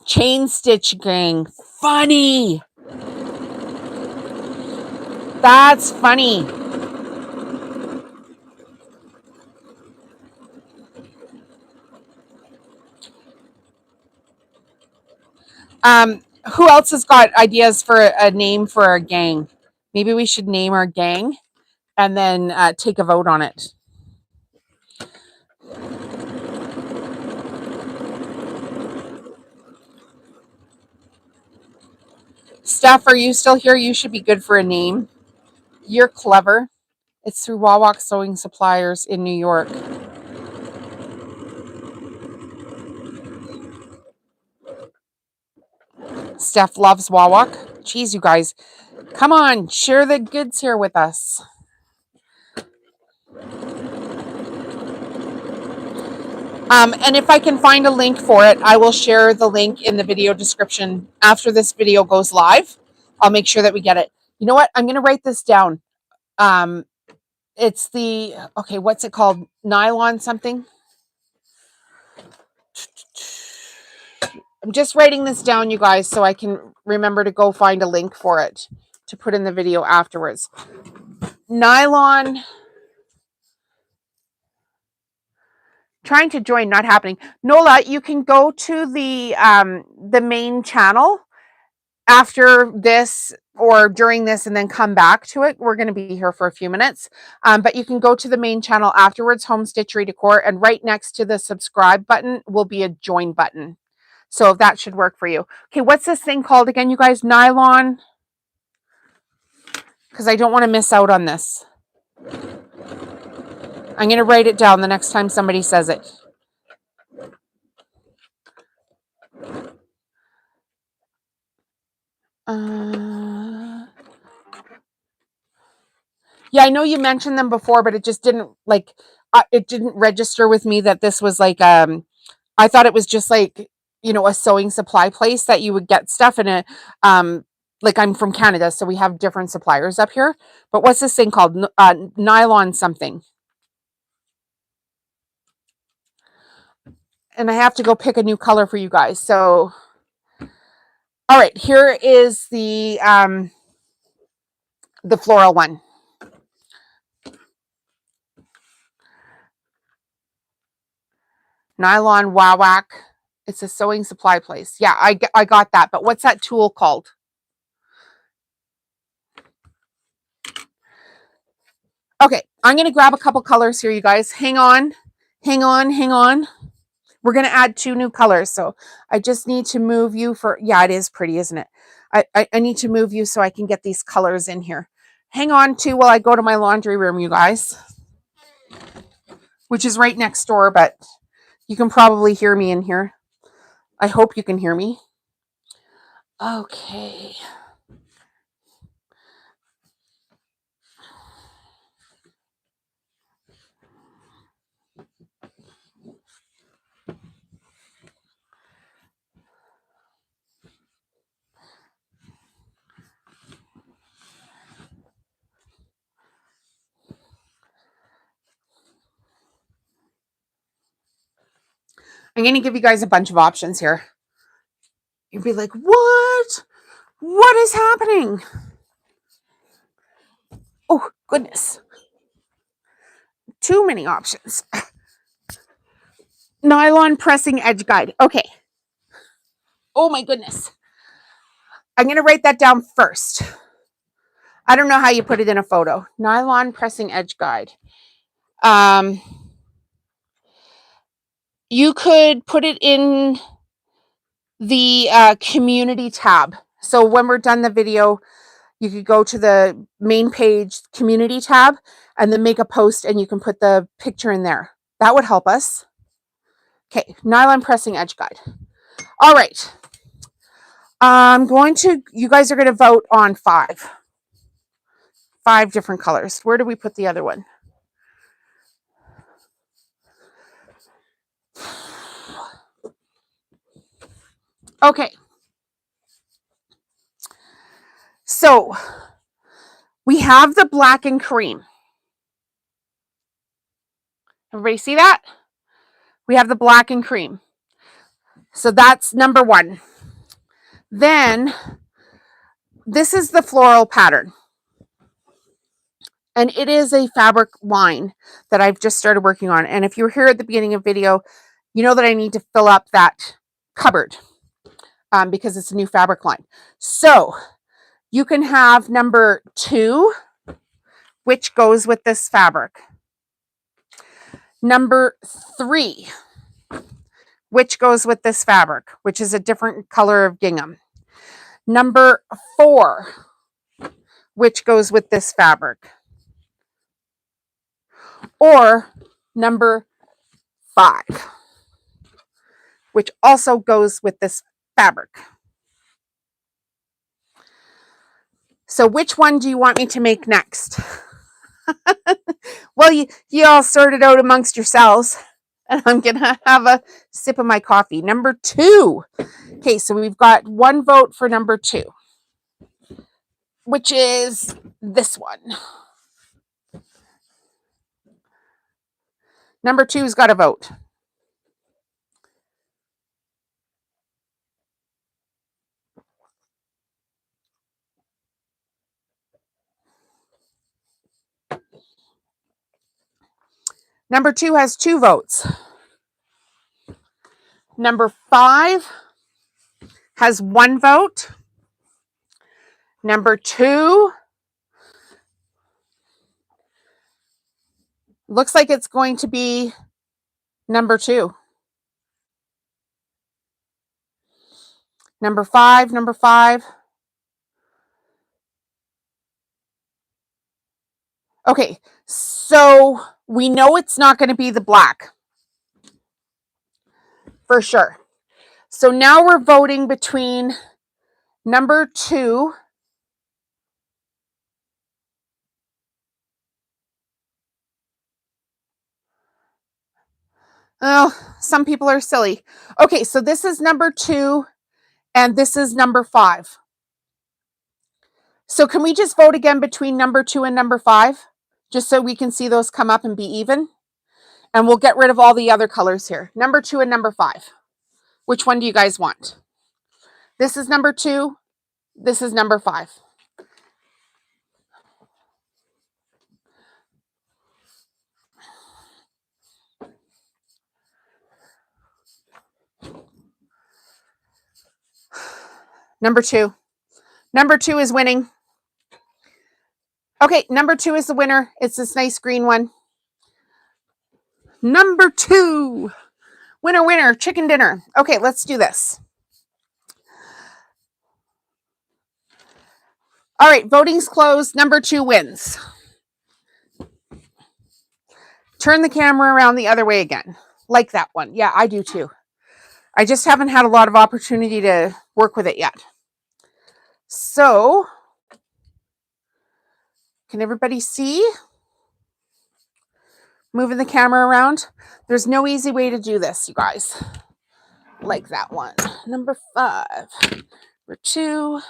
Chain stitch gang. Funny. That's funny. Who else has got ideas for a name for our gang? Maybe we should name our gang and then take a vote on it. Steph, are you still here? You should be good for a name. You're clever. It's through Wawak Sewing Suppliers in New York. Steph loves Wawak. Jeez, you guys. Come on, share the goods here with us. And if I can find a link for it, I will share the link in the video description after this video goes live. I'll make sure that we get it. You know what? I'm going to write this down. It's the, okay, what's it called? Nylon something? I'm just writing this down, you guys, so I can remember to go find a link for it to put in the video afterwards. Nylon. Trying to join, not happening. Nola, you can go to the main channel after this or during this and then come back to it. We're going to be here for a few minutes, but you can go to the main channel afterwards, Home Stitchery Decor, and right next to the subscribe button will be a join button. So that should work for you. Okay, what's this thing called again, you guys? Nylon? Because I don't want to miss out on this. I'm going to write it down the next time somebody says it. Yeah, I know you mentioned them before, but it just didn't it didn't register with me that this was like I thought it was just like, you know, a sewing supply place that you would get stuff in it. Like, I'm from Canada, so we have different suppliers up here. But what's this thing called? Nylon something. And I have to go pick a new color for you guys. So, all right, here is the floral one. Nylon Wawak. It's a sewing supply place. Yeah, I got that. But what's that tool called? Okay, I'm going to grab a couple colors here, you guys. Hang on. Hang on. Hang on. We're going to add 2 new colors. So I just need to move you for, yeah, it is pretty, isn't it? I need to move you so I can get these colors in here. hang on to while I go to my laundry room, you guys, which is right next door, but you can probably hear me in here. I hope you can hear me. Okay. I'm going to give you guys a bunch of options here. You'd be like, what? What is happening? Oh, goodness. Too many options. Nylon pressing edge guide. Okay. Oh my goodness. I'm going to write that down first. I don't know how you put it in a photo. Nylon pressing edge guide. You could put it in the community tab. So when we're done the video, you could go to the main page community tab and then make a post and you can put the picture in there. That would help us. Okay, nylon pressing edge guide. All right. You guys are going to vote on 5 different colors. Where do we put the other one? Okay. So we have the black and cream. Everybody see that? We have the black and cream. So that's number 1. Then this is the floral pattern. And it is a fabric line that I've just started working on. And if you were here at the beginning of the video, you know that I need to fill up that cupboard because it's a new fabric line. So you can have number 2, which goes with this fabric. Number 3, which goes with this fabric, which is a different color of gingham. Number 4, which goes with this fabric. Or number 5, which also goes with this fabric. So which one do you want me to make next? Well, you all sort it out amongst yourselves. And I'm going to have a sip of my coffee. Number 2. Okay, so we've got 1 vote for number 2, which is this one. Number 2's got a vote. Number 2 has 2 votes. Number 5 has 1 vote. Number 2 looks like it's going to be number 2. Number 5. Okay, so we know it's not going to be the black. For sure. So now we're voting between number 2 Oh, some people are silly. Okay, so this is number 2 and this is number 5. So can we just vote again between number 2 and number 5? Just so we can see those come up and be even? And we'll get rid of all the other colors here. Number 2 and number 5. Which one do you guys want? This is number 2. This is number 5. Number 2. Number 2 is winning. Okay, number 2 is the winner. It's this nice green one. Number 2. Winner, winner, chicken dinner. Okay, let's do this. All right, voting's closed. Number 2 wins. Turn the camera around the other way again. Like that one. Yeah, I do too. I just haven't had a lot of opportunity to work with it yet. So, can everybody see? Moving the camera around. There's no easy way to do this, you guys. Like that one. Number 5. Number 2.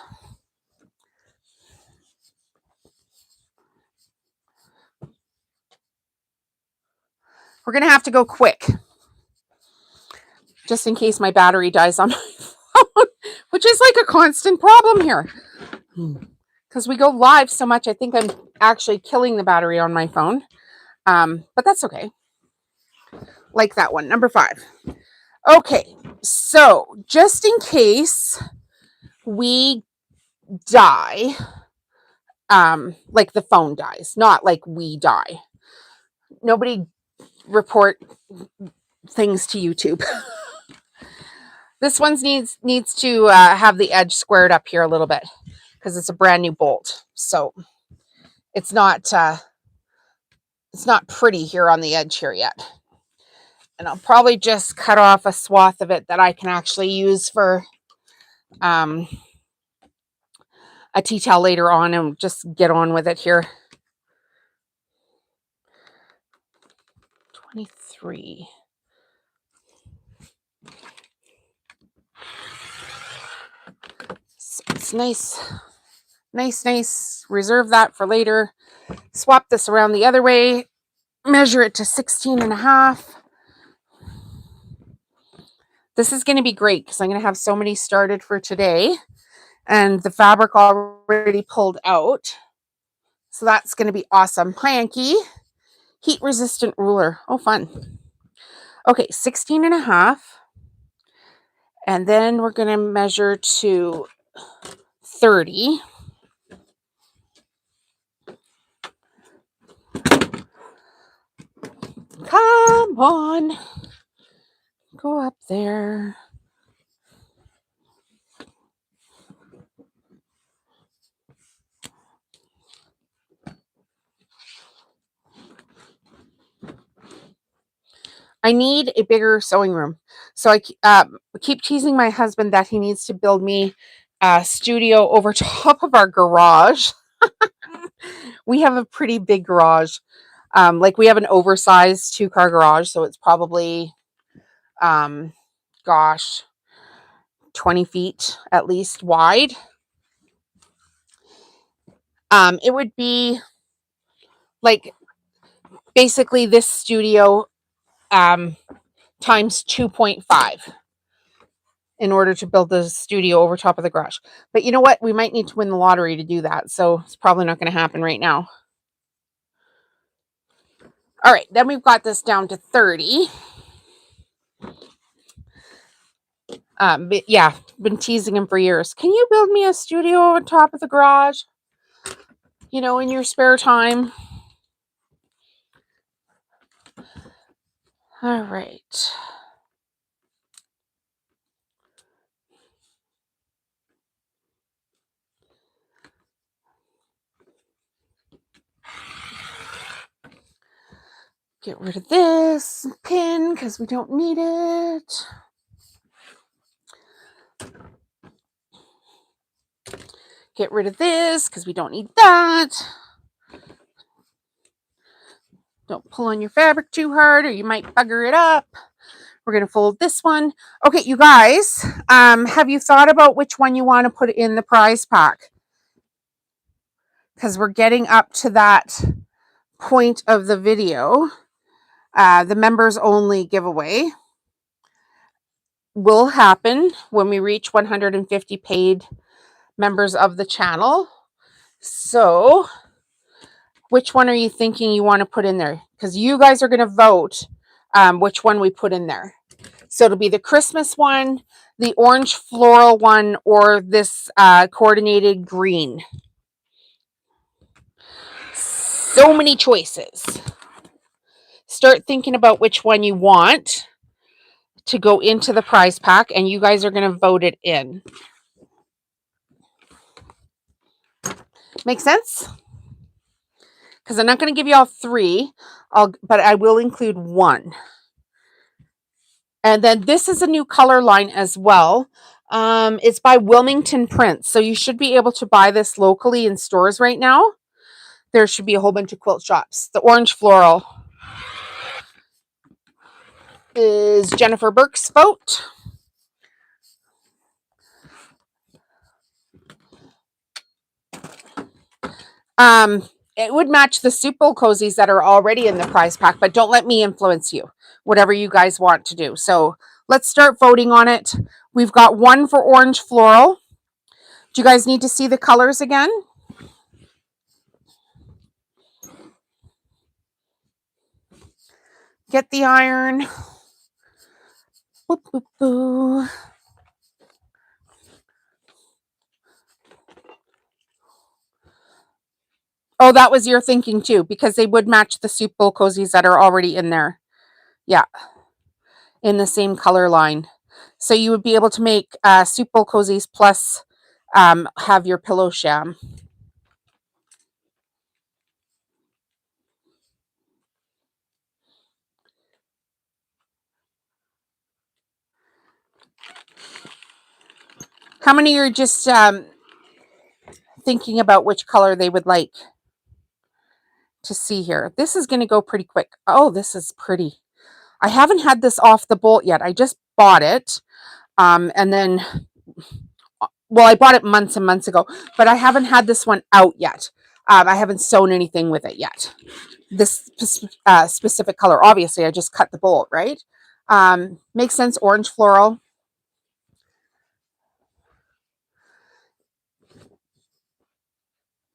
We're going to have to go quick. Just in case my battery dies on my phone, which is like a constant problem here. Because we go live so much, I think I'm actually killing the battery on my phone. But that's okay. Like that one. Number 5. Okay, so just in case we die, like the phone dies, not like we die. Nobody report things to YouTube. This one needs to have the edge squared up here a little bit because it's a brand new bolt. So it's not pretty here on the edge here yet. And I'll probably just cut off a swath of it that I can actually use for a tea towel later on and just get on with it here. 23. So it's nice. Reserve that for later. Swap this around the other way. Measure it to 16.5. This is going to be great because I'm going to have so many started for today and the fabric already pulled out. So that's going to be awesome. Hi, Anki. Heat resistant ruler. Oh, fun. Okay, 16.5. And then we're going to measure to 30. Come on. Go up there. I need a bigger sewing room. So I keep teasing my husband that he needs to build me a studio over top of our garage. We have a pretty big garage. Like we have an oversized 2-car garage. So it's probably, 20 feet at least wide. It would be like basically this studio times 2.5 in order to build the studio over top of the garage. But you know what? We might need to win the lottery to do that. So it's probably not going to happen right now. All right. Then we've got this down to 30. But yeah, been teasing him for years. Can you build me a studio on top of the garage? You know, in your spare time. All right. Get rid of this pin because we don't need it. Get rid of this because we don't need that. Don't pull on your fabric too hard or you might bugger it up. We're going to fold this one. Okay, you guys, have you thought about which one you want to put in the prize pack? Because we're getting up to that point of the video. The members only giveaway will happen when we reach 150 paid members of the channel. So which one are you thinking you want to put in there? Because you guys are going to vote which one we put in there. So it'll be the Christmas one, the orange floral one, or this coordinated green. So many choices. Start thinking about which one you want to go into the prize pack, and you guys are going to vote it in. Make sense? Because I'm not going to give you all 3, but I will include 1. And then this is a new color line as well. It's by Wilmington Prints. So you should be able to buy this locally in stores right now. There should be a whole bunch of quilt shops. The orange floral is Jennifer Burke's vote. It would match the soup bowl cozies that are already in the prize pack, but don't let me influence you. Whatever you guys want to do. So let's start voting on it. We've got 1 for orange floral. Do you guys need to see the colors again? Get the iron. Boop, boop, boo. Oh, that was your thinking too, because they would match the soup bowl cozies that are already in there. Yeah, in the same color line. So you would be able to make soup bowl cozies plus have your pillow sham. How many are just thinking about which color they would like to see here? This is going to go pretty quick. Oh, this is pretty. I haven't had this off the bolt yet. I just bought it. And then, well, I bought it months and months ago, but I haven't had this one out yet. I haven't sewn anything with it yet. This specific color, obviously, I just cut the bolt, right? Makes sense. Orange floral.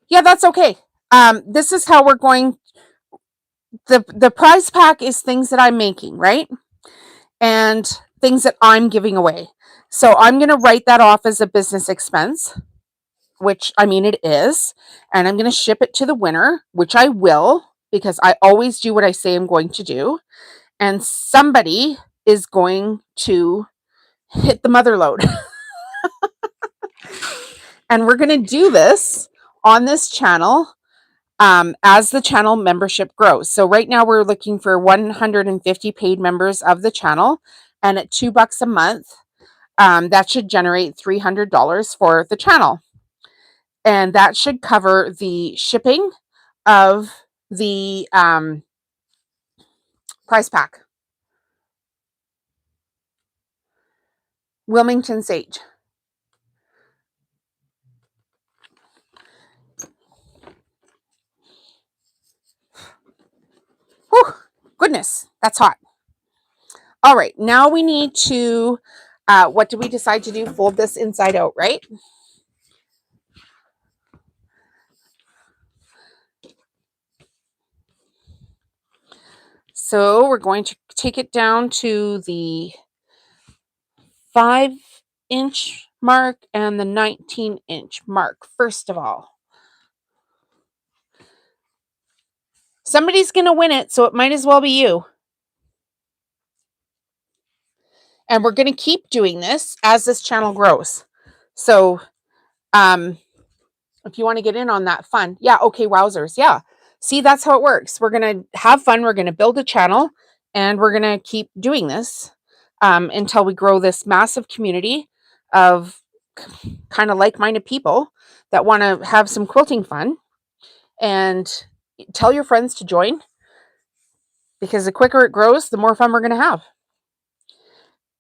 Yeah, that's okay. This is how we're going. The prize pack is things that I'm making, right? And things that I'm giving away. So I'm going to write that off as a business expense, which I mean it is, and I'm going to ship it to the winner, which I will because I always do what I say I'm going to do. And somebody is going to hit the mother load. And we're going to do this on this channel as the channel membership grows. So right now we're looking for 150 paid members of the channel, and at $2 a month, that should generate $300 for the channel. And that should cover the shipping of the prize pack. Wilmington Sage. Whew, goodness, that's hot. All right, now we need to, what did we decide to do? Fold this inside out, right? So we're going to take it down to the 5-inch mark and the 19-inch mark, first of all. Somebody's going to win it, so it might as well be you. And we're going to keep doing this as this channel grows. So, if you want to get in on that fun, yeah, okay, wowzers, yeah. See, that's how it works. We're going to have fun. We're going to build a channel, and we're going to keep doing this until we grow this massive community of kind of like-minded people that want to have some quilting fun. And tell your friends to join, because the quicker it grows, the more fun we're going to have.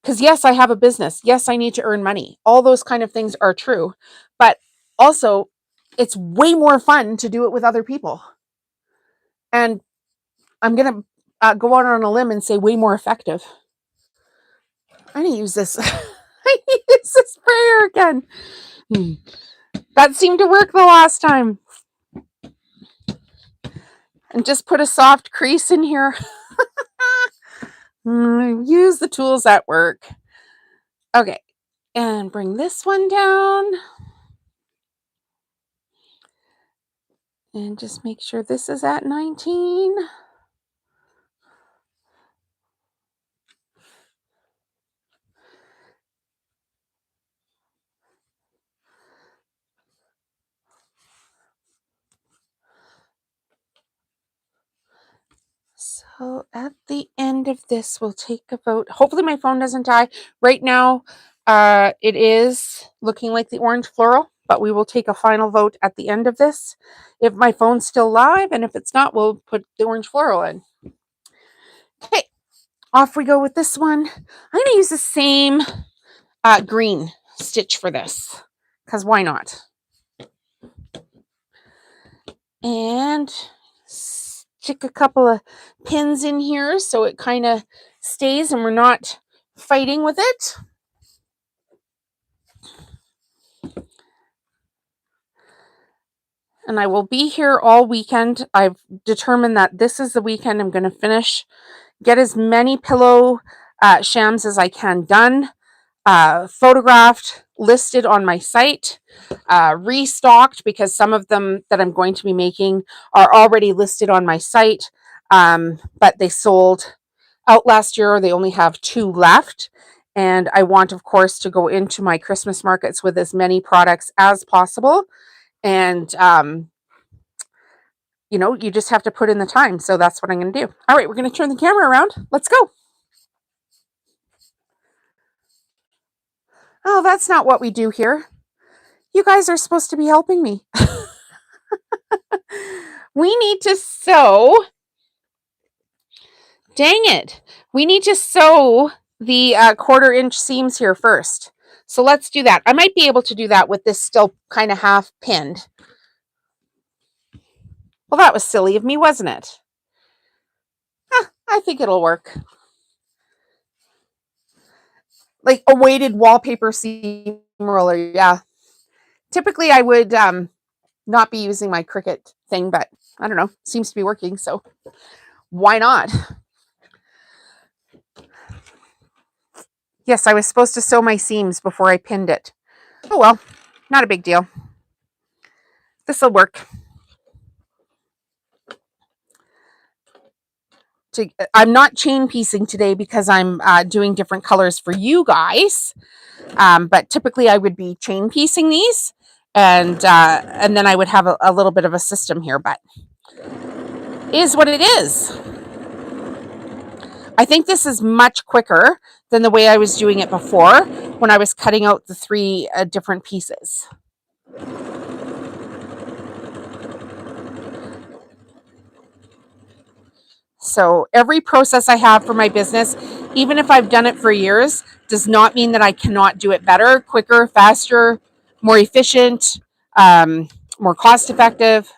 Because yes, I have a business. Yes, I need to earn money. All those kind of things are true. But also, it's way more fun to do it with other people. And I'm going to go out on a limb and say way more effective. I'm going to use this. I use this sprayer again. That seemed to work the last time. And just put a soft crease in here. Use the tools that work. Okay. And bring this one down. And just make sure this is at 19. So at the end of this, we'll take a vote. Hopefully my phone doesn't die. Right now, it is looking like the orange floral, but we will take a final vote at the end of this. If my phone's still live, and if it's not, we'll put the orange floral in. Okay, off we go with this one. I'm going to use the same green stitch for this, because why not? And stick a couple of pins in here so it kind of stays and we're not fighting with it. And I will be here all weekend. I've determined that this is the weekend I'm going to finish, get as many pillow shams as I can done, photographed, listed on my site, restocked, because some of them that I'm going to be making are already listed on my site, but they sold out last year. They only have 2 left. And I want, of course, to go into my Christmas markets with as many products as possible. And, you just have to put in the time. So that's what I'm going to do. All right, we're going to turn the camera around. Let's go. Oh, that's not what we do here. You guys are supposed to be helping me. We need to sew. Dang it. We need to sew the 1/4 inch seams here first. So let's do that. I might be able to do that with this still kind of half pinned. Well, that was silly of me, wasn't it? I think it'll work. Like a weighted wallpaper seam roller, yeah. Typically, I would not be using my Cricut thing, but I don't know. Seems to be working, so why not? Yes, I was supposed to sew my seams before I pinned it. Oh well, not a big deal. This'll work. I'm not chain piecing today because I'm doing different colors for you guys. But typically I would be chain piecing these, and then I would have a little bit of a system here, but is what it is. I think this is much quicker than the way I was doing it before when I was cutting out the 3 different pieces. So every process I have for my business, even if I've done it for years, does not mean that I cannot do it better, quicker, faster, more efficient, more cost effective.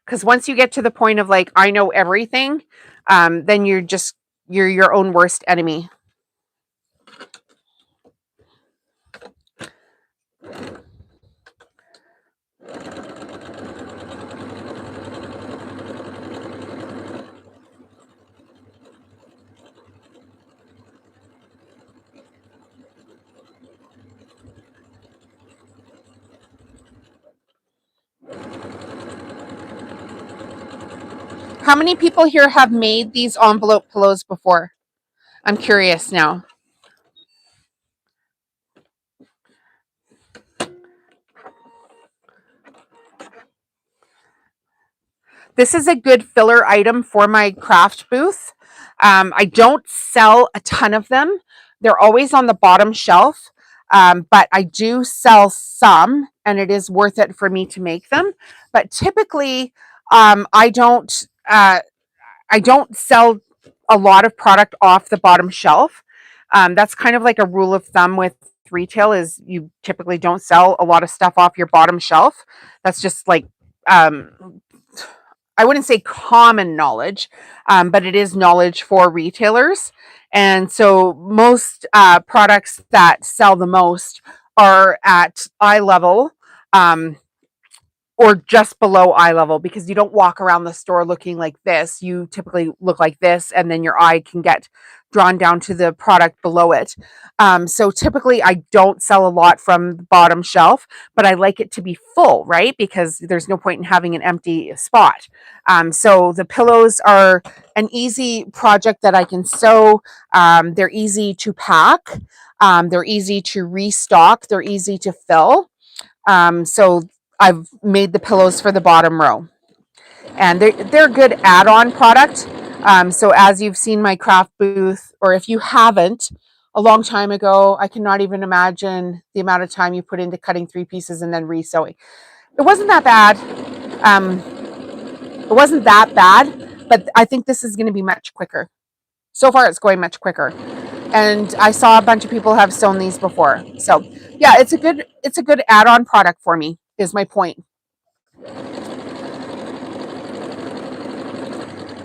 Because once you get to the point of like, I know everything, then you're your own worst enemy. How many people here have made these envelope pillows before? I'm curious now. This is a good filler item for my craft booth. I don't sell a ton of them. They're always on the bottom shelf, but I do sell some, and it is worth it for me to make them. But typically, I don't sell a lot of product off the bottom shelf. That's kind of like a rule of thumb with retail, is you typically don't sell a lot of stuff off your bottom shelf. That's just like, I wouldn't say common knowledge, but it is knowledge for retailers. And so most products that sell the most are at eye level, or just below eye level, because you don't walk around the store looking like this. You typically look like this, and then your eye can get drawn down to the product below it. So typically I don't sell a lot from the bottom shelf, but I like it to be full, right? Because there's no point in having an empty spot. So the pillows are an easy project that I can sew. They're easy to pack. They're easy to restock. They're easy to fill. So I've made the pillows for the bottom row, and they're a good add-on product. So as you've seen my craft booth, or if you haven't, a long time ago, I cannot even imagine the amount of time you put into cutting 3 pieces and then resewing. It wasn't that bad. Um, it wasn't that bad, but I think this is going to be much quicker. So far, it's going much quicker, and I saw a bunch of people have sewn these before. So yeah, it's a good add-on product for me. Is my point.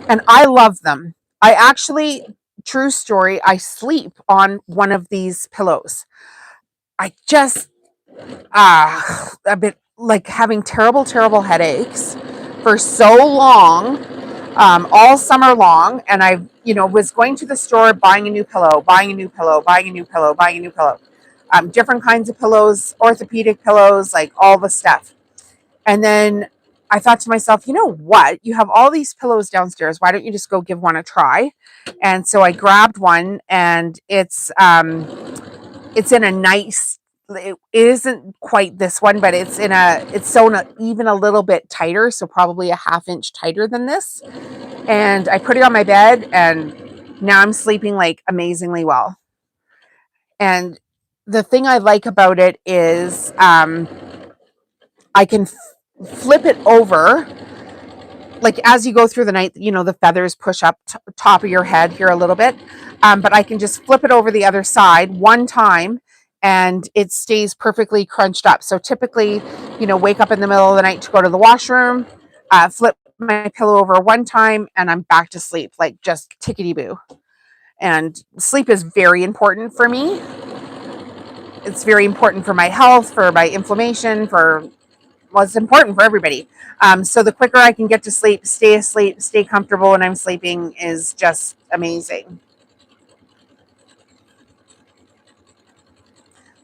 And I love them. I actually, true story, I sleep on one of these pillows. I just a bit like having terrible headaches for so long, all summer long, and I, was going to the store buying a new pillow, buying a new pillow, buying a new pillow, buying a new pillow, different kinds of pillows, orthopedic pillows, like all the stuff. And then I thought to myself, you know what? You have all these pillows downstairs. Why don't you just go give one a try? And so I grabbed one, and it's in a nice. It isn't quite this one, but it's sewn even a little bit tighter, so probably a half inch tighter than this. And I put it on my bed, and now I'm sleeping like amazingly well. And the thing I like about it is I can flip it over, like as you go through the night, the feathers push up top of your head here a little bit, but I can just flip it over the other side one time, and it stays perfectly crunched up. So typically, wake up in the middle of the night to go to the washroom, flip my pillow over one time, and I'm back to sleep, like just tickety boo. And sleep is very important for me. It's very important for my health, for my inflammation, it's important for everybody. So the quicker I can get to sleep, stay asleep, stay comfortable when I'm sleeping is just amazing.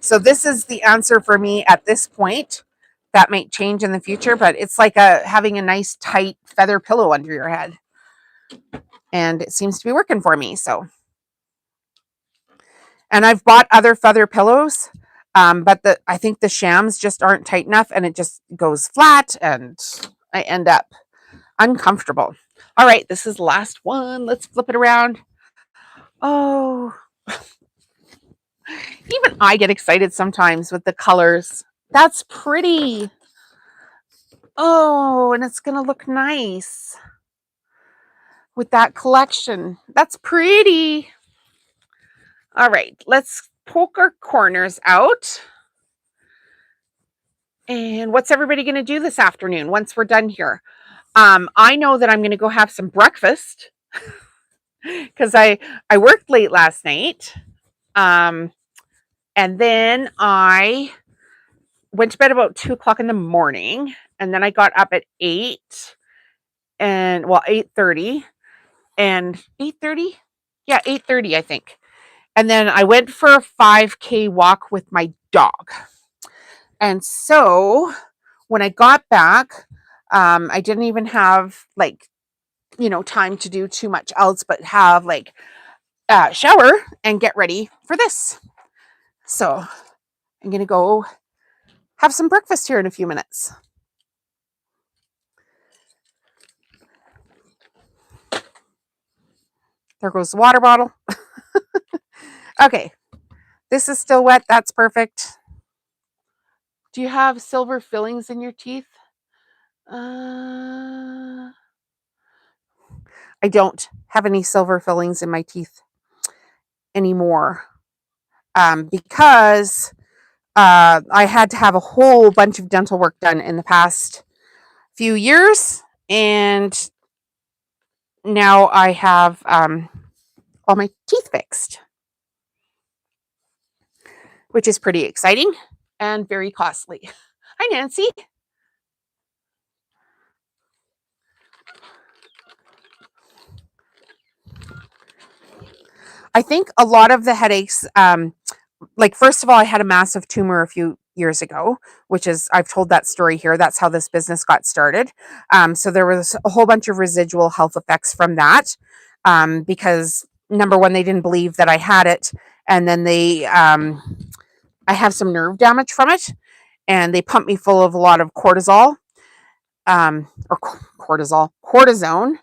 So this is the answer for me at this point. That might change in the future, but it's like having a nice tight feather pillow under your head. And it seems to be working for me. And I've bought other feather pillows, but I think the shams just aren't tight enough, and it just goes flat, and I end up uncomfortable. All right, this is the last one. Let's flip it around. Oh, even I get excited sometimes with the colors. That's pretty. Oh, and it's going to look nice with that collection. That's pretty. All right, let's poke our corners out. And what's everybody going to do this afternoon once we're done here? I know that I'm going to go have some breakfast because I worked late last night. And then I went to bed about 2 o'clock in the morning, and then I got up at 8:30, and 8:30, yeah, 8:30, I think. And then I went for a 5K walk with my dog. And so when I got back, I didn't even have time to do too much else, but have shower and get ready for this. So I'm going to go have some breakfast here in a few minutes. There goes the water bottle. Okay, this is still wet. That's perfect. Do you have silver fillings in your teeth? I don't have any silver fillings in my teeth anymore, because I had to have a whole bunch of dental work done in the past few years, and now I have all my teeth fixed, which is pretty exciting and very costly. Hi, Nancy. I think a lot of the headaches, first of all, I had a massive tumor a few years ago, which is, I've told that story here. That's how this business got started. So there was a whole bunch of residual health effects from that, because number one, they didn't believe that I had it. And then I have some nerve damage from it. and they pumped me full of a lot of cortisol, or cortisone,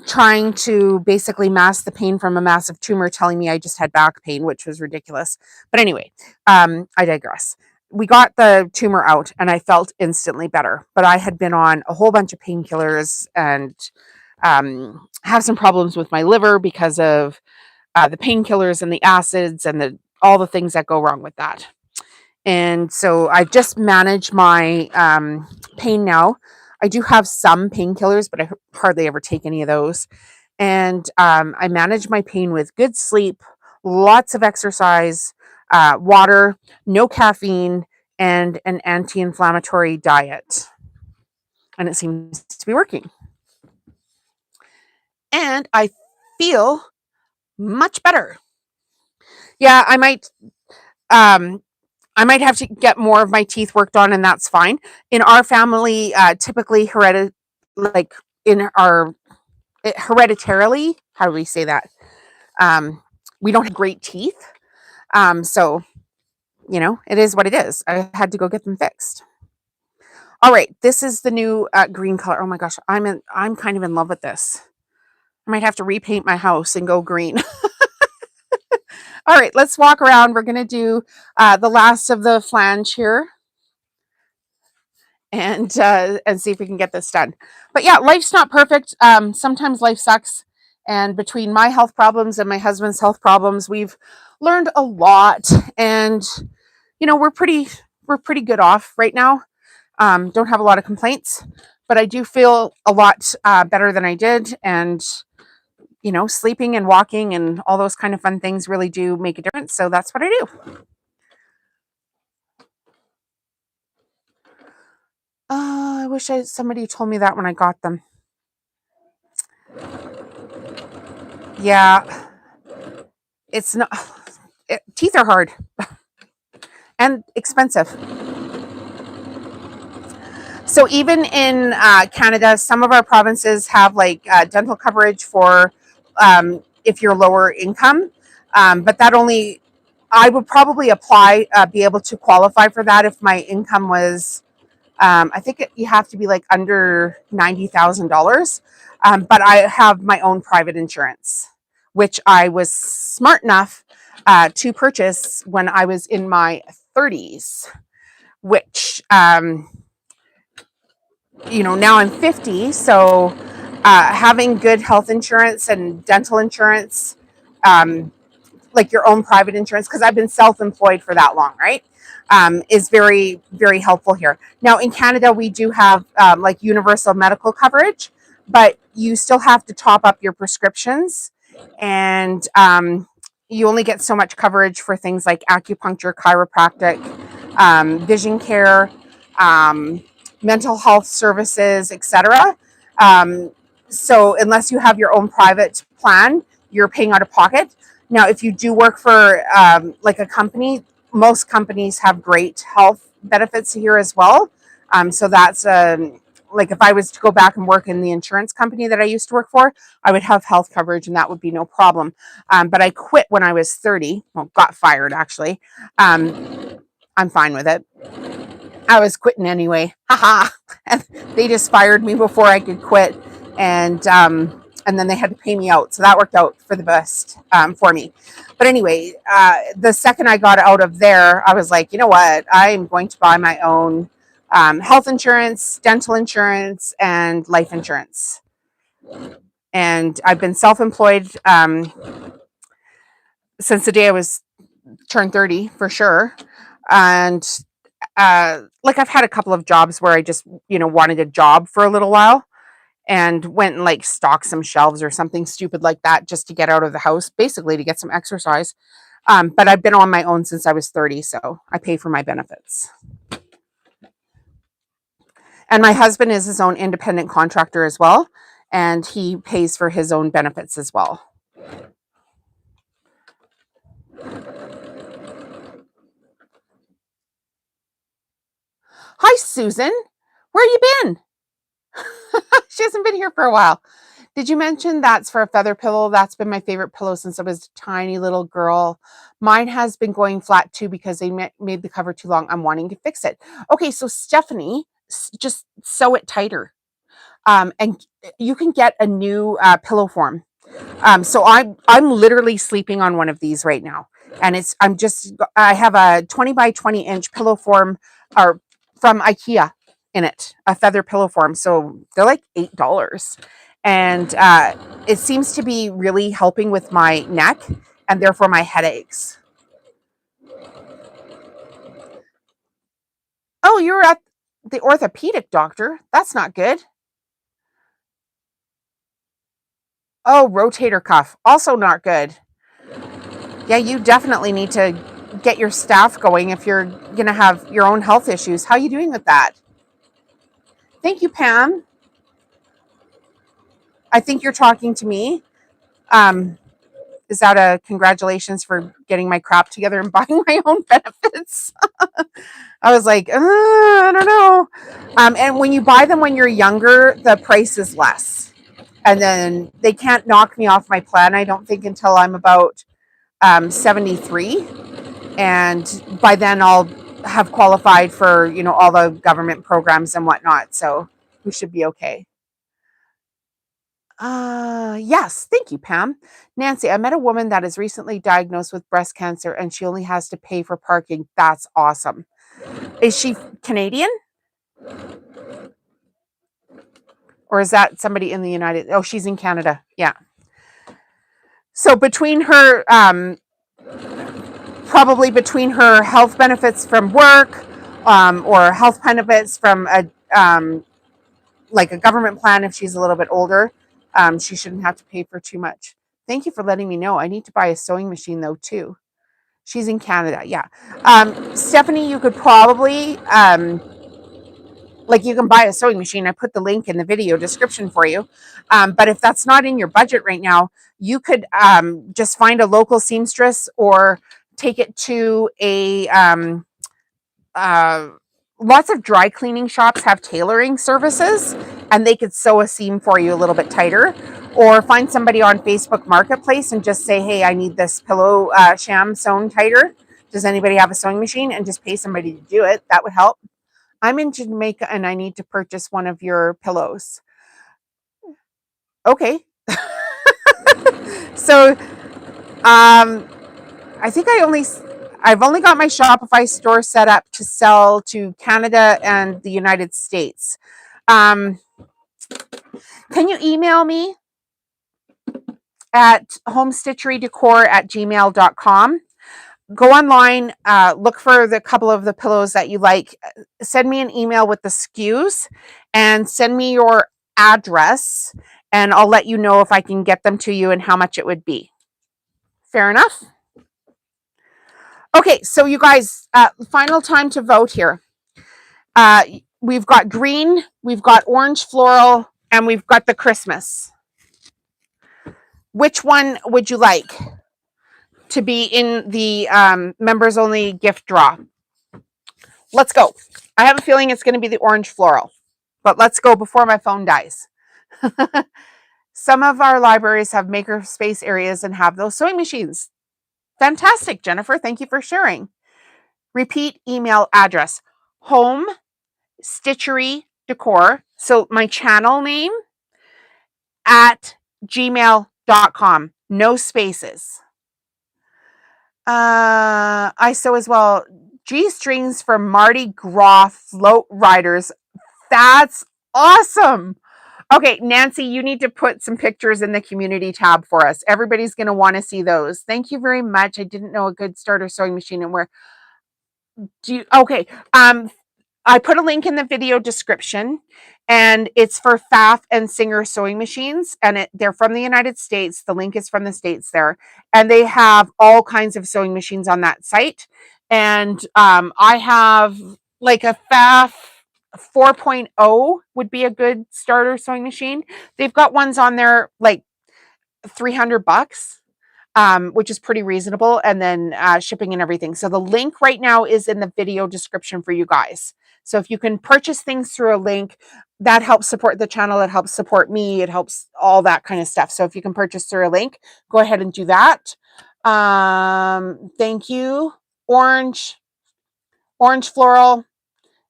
trying to basically mask the pain from a massive tumor, telling me I just had back pain, which was ridiculous. But anyway, I digress. We got the tumor out and I felt instantly better, but I had been on a whole bunch of painkillers and have some problems with my liver because of the painkillers and the acids and all the things that go wrong with that. And so I just manage my pain now. I do have some painkillers, but I hardly ever take any of those. And I manage my pain with good sleep, lots of exercise, water, no caffeine, and an anti inflammatory diet. And it seems to be working. And I feel much better. Yeah, um, I might have to get more of my teeth worked on, and that's fine. In our family, typically like in our hereditarily, how do we say that? We don't have great teeth, so it is what it is. I had to go get them fixed. All right, this is the new green color. Oh my gosh, I'm kind of in love with this. I might have to repaint my house and go green. All right, let's walk around. We're gonna do the last of the flange here, and see if we can get this done. But yeah, life's not perfect. Sometimes life sucks, and between my health problems and my husband's health problems, we've learned a lot, and we're pretty good off right now. Don't have a lot of complaints, but I do feel a lot better than I did, and sleeping and walking and all those kind of fun things really do make a difference. So that's what I do. I wish somebody told me that when I got them. Yeah, it's not. Teeth are hard and expensive. So even in Canada, some of our provinces have like dental coverage for if you're lower income, but that only I would probably be able to qualify for that if my income was. I think you have to be like under $90,000. But I have my own private insurance, which I was smart enough to purchase when I was in my 30s, which, now I'm 50. So having good health insurance and dental insurance, like your own private insurance, because I've been self-employed for that long, right? Is very, very helpful here. Now in Canada, we do have like universal medical coverage, but you still have to top up your prescriptions, and you only get so much coverage for things like acupuncture, chiropractic, vision care, um, mental health services, etc. So unless you have your own private plan, you're paying out of pocket. Now, if you do work for like a company, most companies have great health benefits here as well. So that's like if I was to go back and work in the insurance company that I used to work for, I would have health coverage and that would be no problem. But I quit when I was 30. Well, got fired actually. I'm fine with it. I was quitting anyway. Haha. And they just fired me before I could quit. And then they had to pay me out. So that worked out for the best for me. But anyway, the second I got out of there, I was like, you know what? I'm going to buy my own health insurance, dental insurance, and life insurance. And I've been self-employed since the day I was turned 30 for sure. And like I've had a couple of jobs where I just, wanted a job for a little while and went and like stocked some shelves or something stupid like that just to get out of the house, basically to get some exercise. But I've been on my own since I was 30, so I pay for my benefits. And my husband is his own independent contractor as well, and he pays for his own benefits as well. Hi, Susan. Where you been? She hasn't been here for a while. Did you mention that's for a feather pillow? That's been my favorite pillow since I was a tiny little girl. Mine has been going flat too because they made the cover too long. I'm wanting to fix it. Okay, so Stephanie, just sew it tighter. And you can get a new pillow form. So I'm literally sleeping on one of these right now, and I have a 20 by 20-inch pillow form, or from IKEA, in it, a feather pillow form. So they're like $8, and it seems to be really helping with my neck and therefore my headaches. Oh, you're at the orthopedic doctor. That's not good. Oh, rotator cuff, also not good. Yeah, you definitely need to get your staff going if you're going to have your own health issues. How are you doing with that? Thank you, Pam. I think you're talking to me. Um, is that a congratulations for getting my crap together and buying my own benefits? I was like, I don't know. And when you buy them when you're younger, the price is less. And then they can't knock me off my plan, I don't think, until I'm about 73. And by then I'll have qualified for, all the government programs and whatnot. So we should be okay. Yes, thank you, Pam. Nancy, I met a woman that is recently diagnosed with breast cancer and she only has to pay for parking. That's awesome. Is she Canadian, or is that somebody in the United? Oh, she's in Canada. Yeah. So probably between her health benefits from work, or health benefits from like a government plan, if she's a little bit older, she shouldn't have to pay for too much. Thank you for letting me know. I need to buy a sewing machine though too. She's in Canada. Yeah. Stephanie, you could probably, like, you can buy a sewing machine. I put the link in the video description for you. But if that's not in your budget right now, you could just find a local seamstress or take it to uh, lots of dry cleaning shops have tailoring services, and they could sew a seam for you a little bit tighter. Or find somebody on Facebook Marketplace and just say, hey, I need this pillow sham sewn tighter. Does anybody have a sewing machine? And just pay somebody to do it. That would help. I'm in Jamaica and I need to purchase one of your pillows. Okay. So I think I've only got my Shopify store set up to sell to Canada and the United States. Um, can you email me at homestitcherydecor@gmail.com? Go online, look for the couple of the pillows that you like. Send me an email with the SKUs and send me your address, and I'll let you know if I can get them to you and how much it would be. Fair enough? Okay, so you guys, final time to vote here. We've got green, we've got orange floral, and we've got the Christmas. Which one would you like to be in the members only gift draw? Let's go. I have a feeling it's going to be the orange floral, but let's go before my phone dies. Some of our libraries have maker space areas and have those sewing machines. Fantastic, Jennifer. Thank you for sharing. Repeat email address: home stitchery decor. So my channel name at gmail.com. No spaces. I sew as well. G strings for Mardi Gras float riders. That's awesome. Okay, Nancy, you need to put some pictures in the community tab for us. Everybody's going to want to see those. Thank you very much. I didn't know a good starter sewing machine and where do you, okay. I put a link in the video description, and it's for Pfaff and Singer sewing machines, and they're from the United States. The link is from the States there, and they have all kinds of sewing machines on that site. And I have like a Pfaff 4.0 would be a good starter sewing machine. They've got ones on there like $300. which is pretty reasonable, and then shipping and everything. So the link right now is in the video description for you guys. So if you can purchase things through a link, that helps support the channel, it helps support me, it helps all that kind of stuff. So if you can purchase through a link, go ahead and do that. Thank you. Orange floral.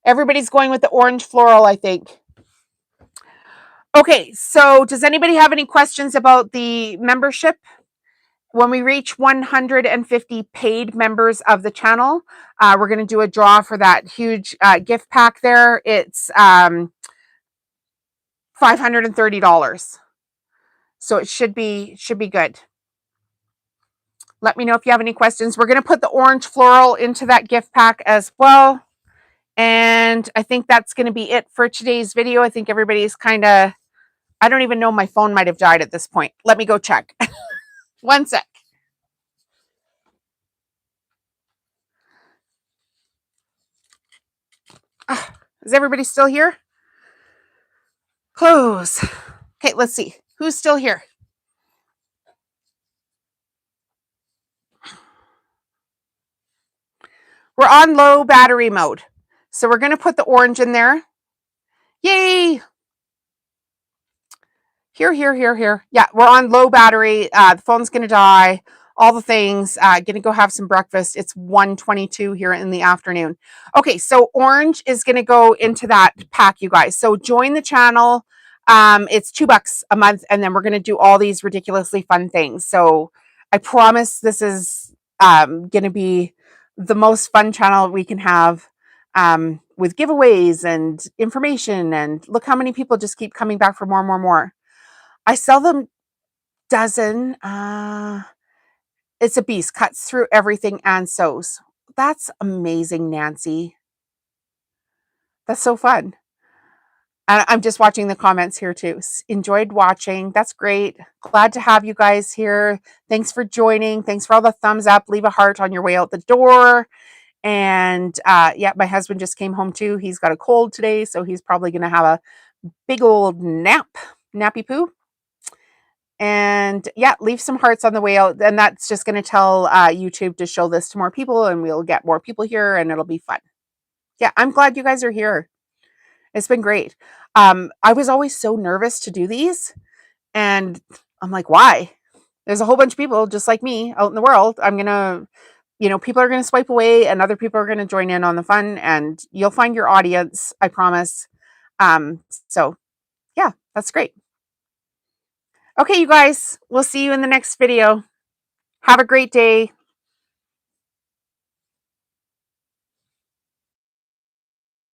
Everybody's going with the orange floral, I think. Okay, so does anybody have any questions about the membership? When we reach 150 paid members of the channel, we're going to do a draw for that huge gift pack there. It's $530. So it should be good. Let me know if you have any questions. We're going to put the orange floral into that gift pack as well. And I think that's going to be it for today's video. I think everybody's kind of, I don't even know, my phone might have died at this point. Let me go check. One sec. Is everybody still here? Close. Okay, let's see. Who's still here? We're on low battery mode. So we're going to put the orange in there. Yay! Here. Yeah, we're on low battery. The phone's going to die. All the things. Going to go have some breakfast. It's 1:22 here in the afternoon. Okay, so orange is going to go into that pack, you guys. So join the channel. It's $2 a month, and then we're going to do all these ridiculously fun things. So I promise this is going to be the most fun channel we can have, with giveaways and information. And look how many people just keep coming back for more. I sell them dozen. It's a beast. Cuts through everything and sews. That's amazing, Nancy. That's so fun. And I'm just watching the comments here too. Enjoyed watching. That's great. Glad to have you guys here. Thanks for joining. Thanks for all the thumbs up. Leave a heart on your way out the door. And yeah, my husband just came home too. He's got a cold today, so he's probably going to have a big old nappy poo. And yeah, leave some hearts on the way out. And that's just going to tell YouTube to show this to more people, and we'll get more people here, and it'll be fun. Yeah, I'm glad you guys are here. It's been great. I was always so nervous to do these, and I'm like, why? There's a whole bunch of people just like me out in the world. I'm going to, people are going to swipe away, and other people are going to join in on the fun, and you'll find your audience, I promise. So yeah, that's great. Okay, you guys, we'll see you in the next video. Have a great day.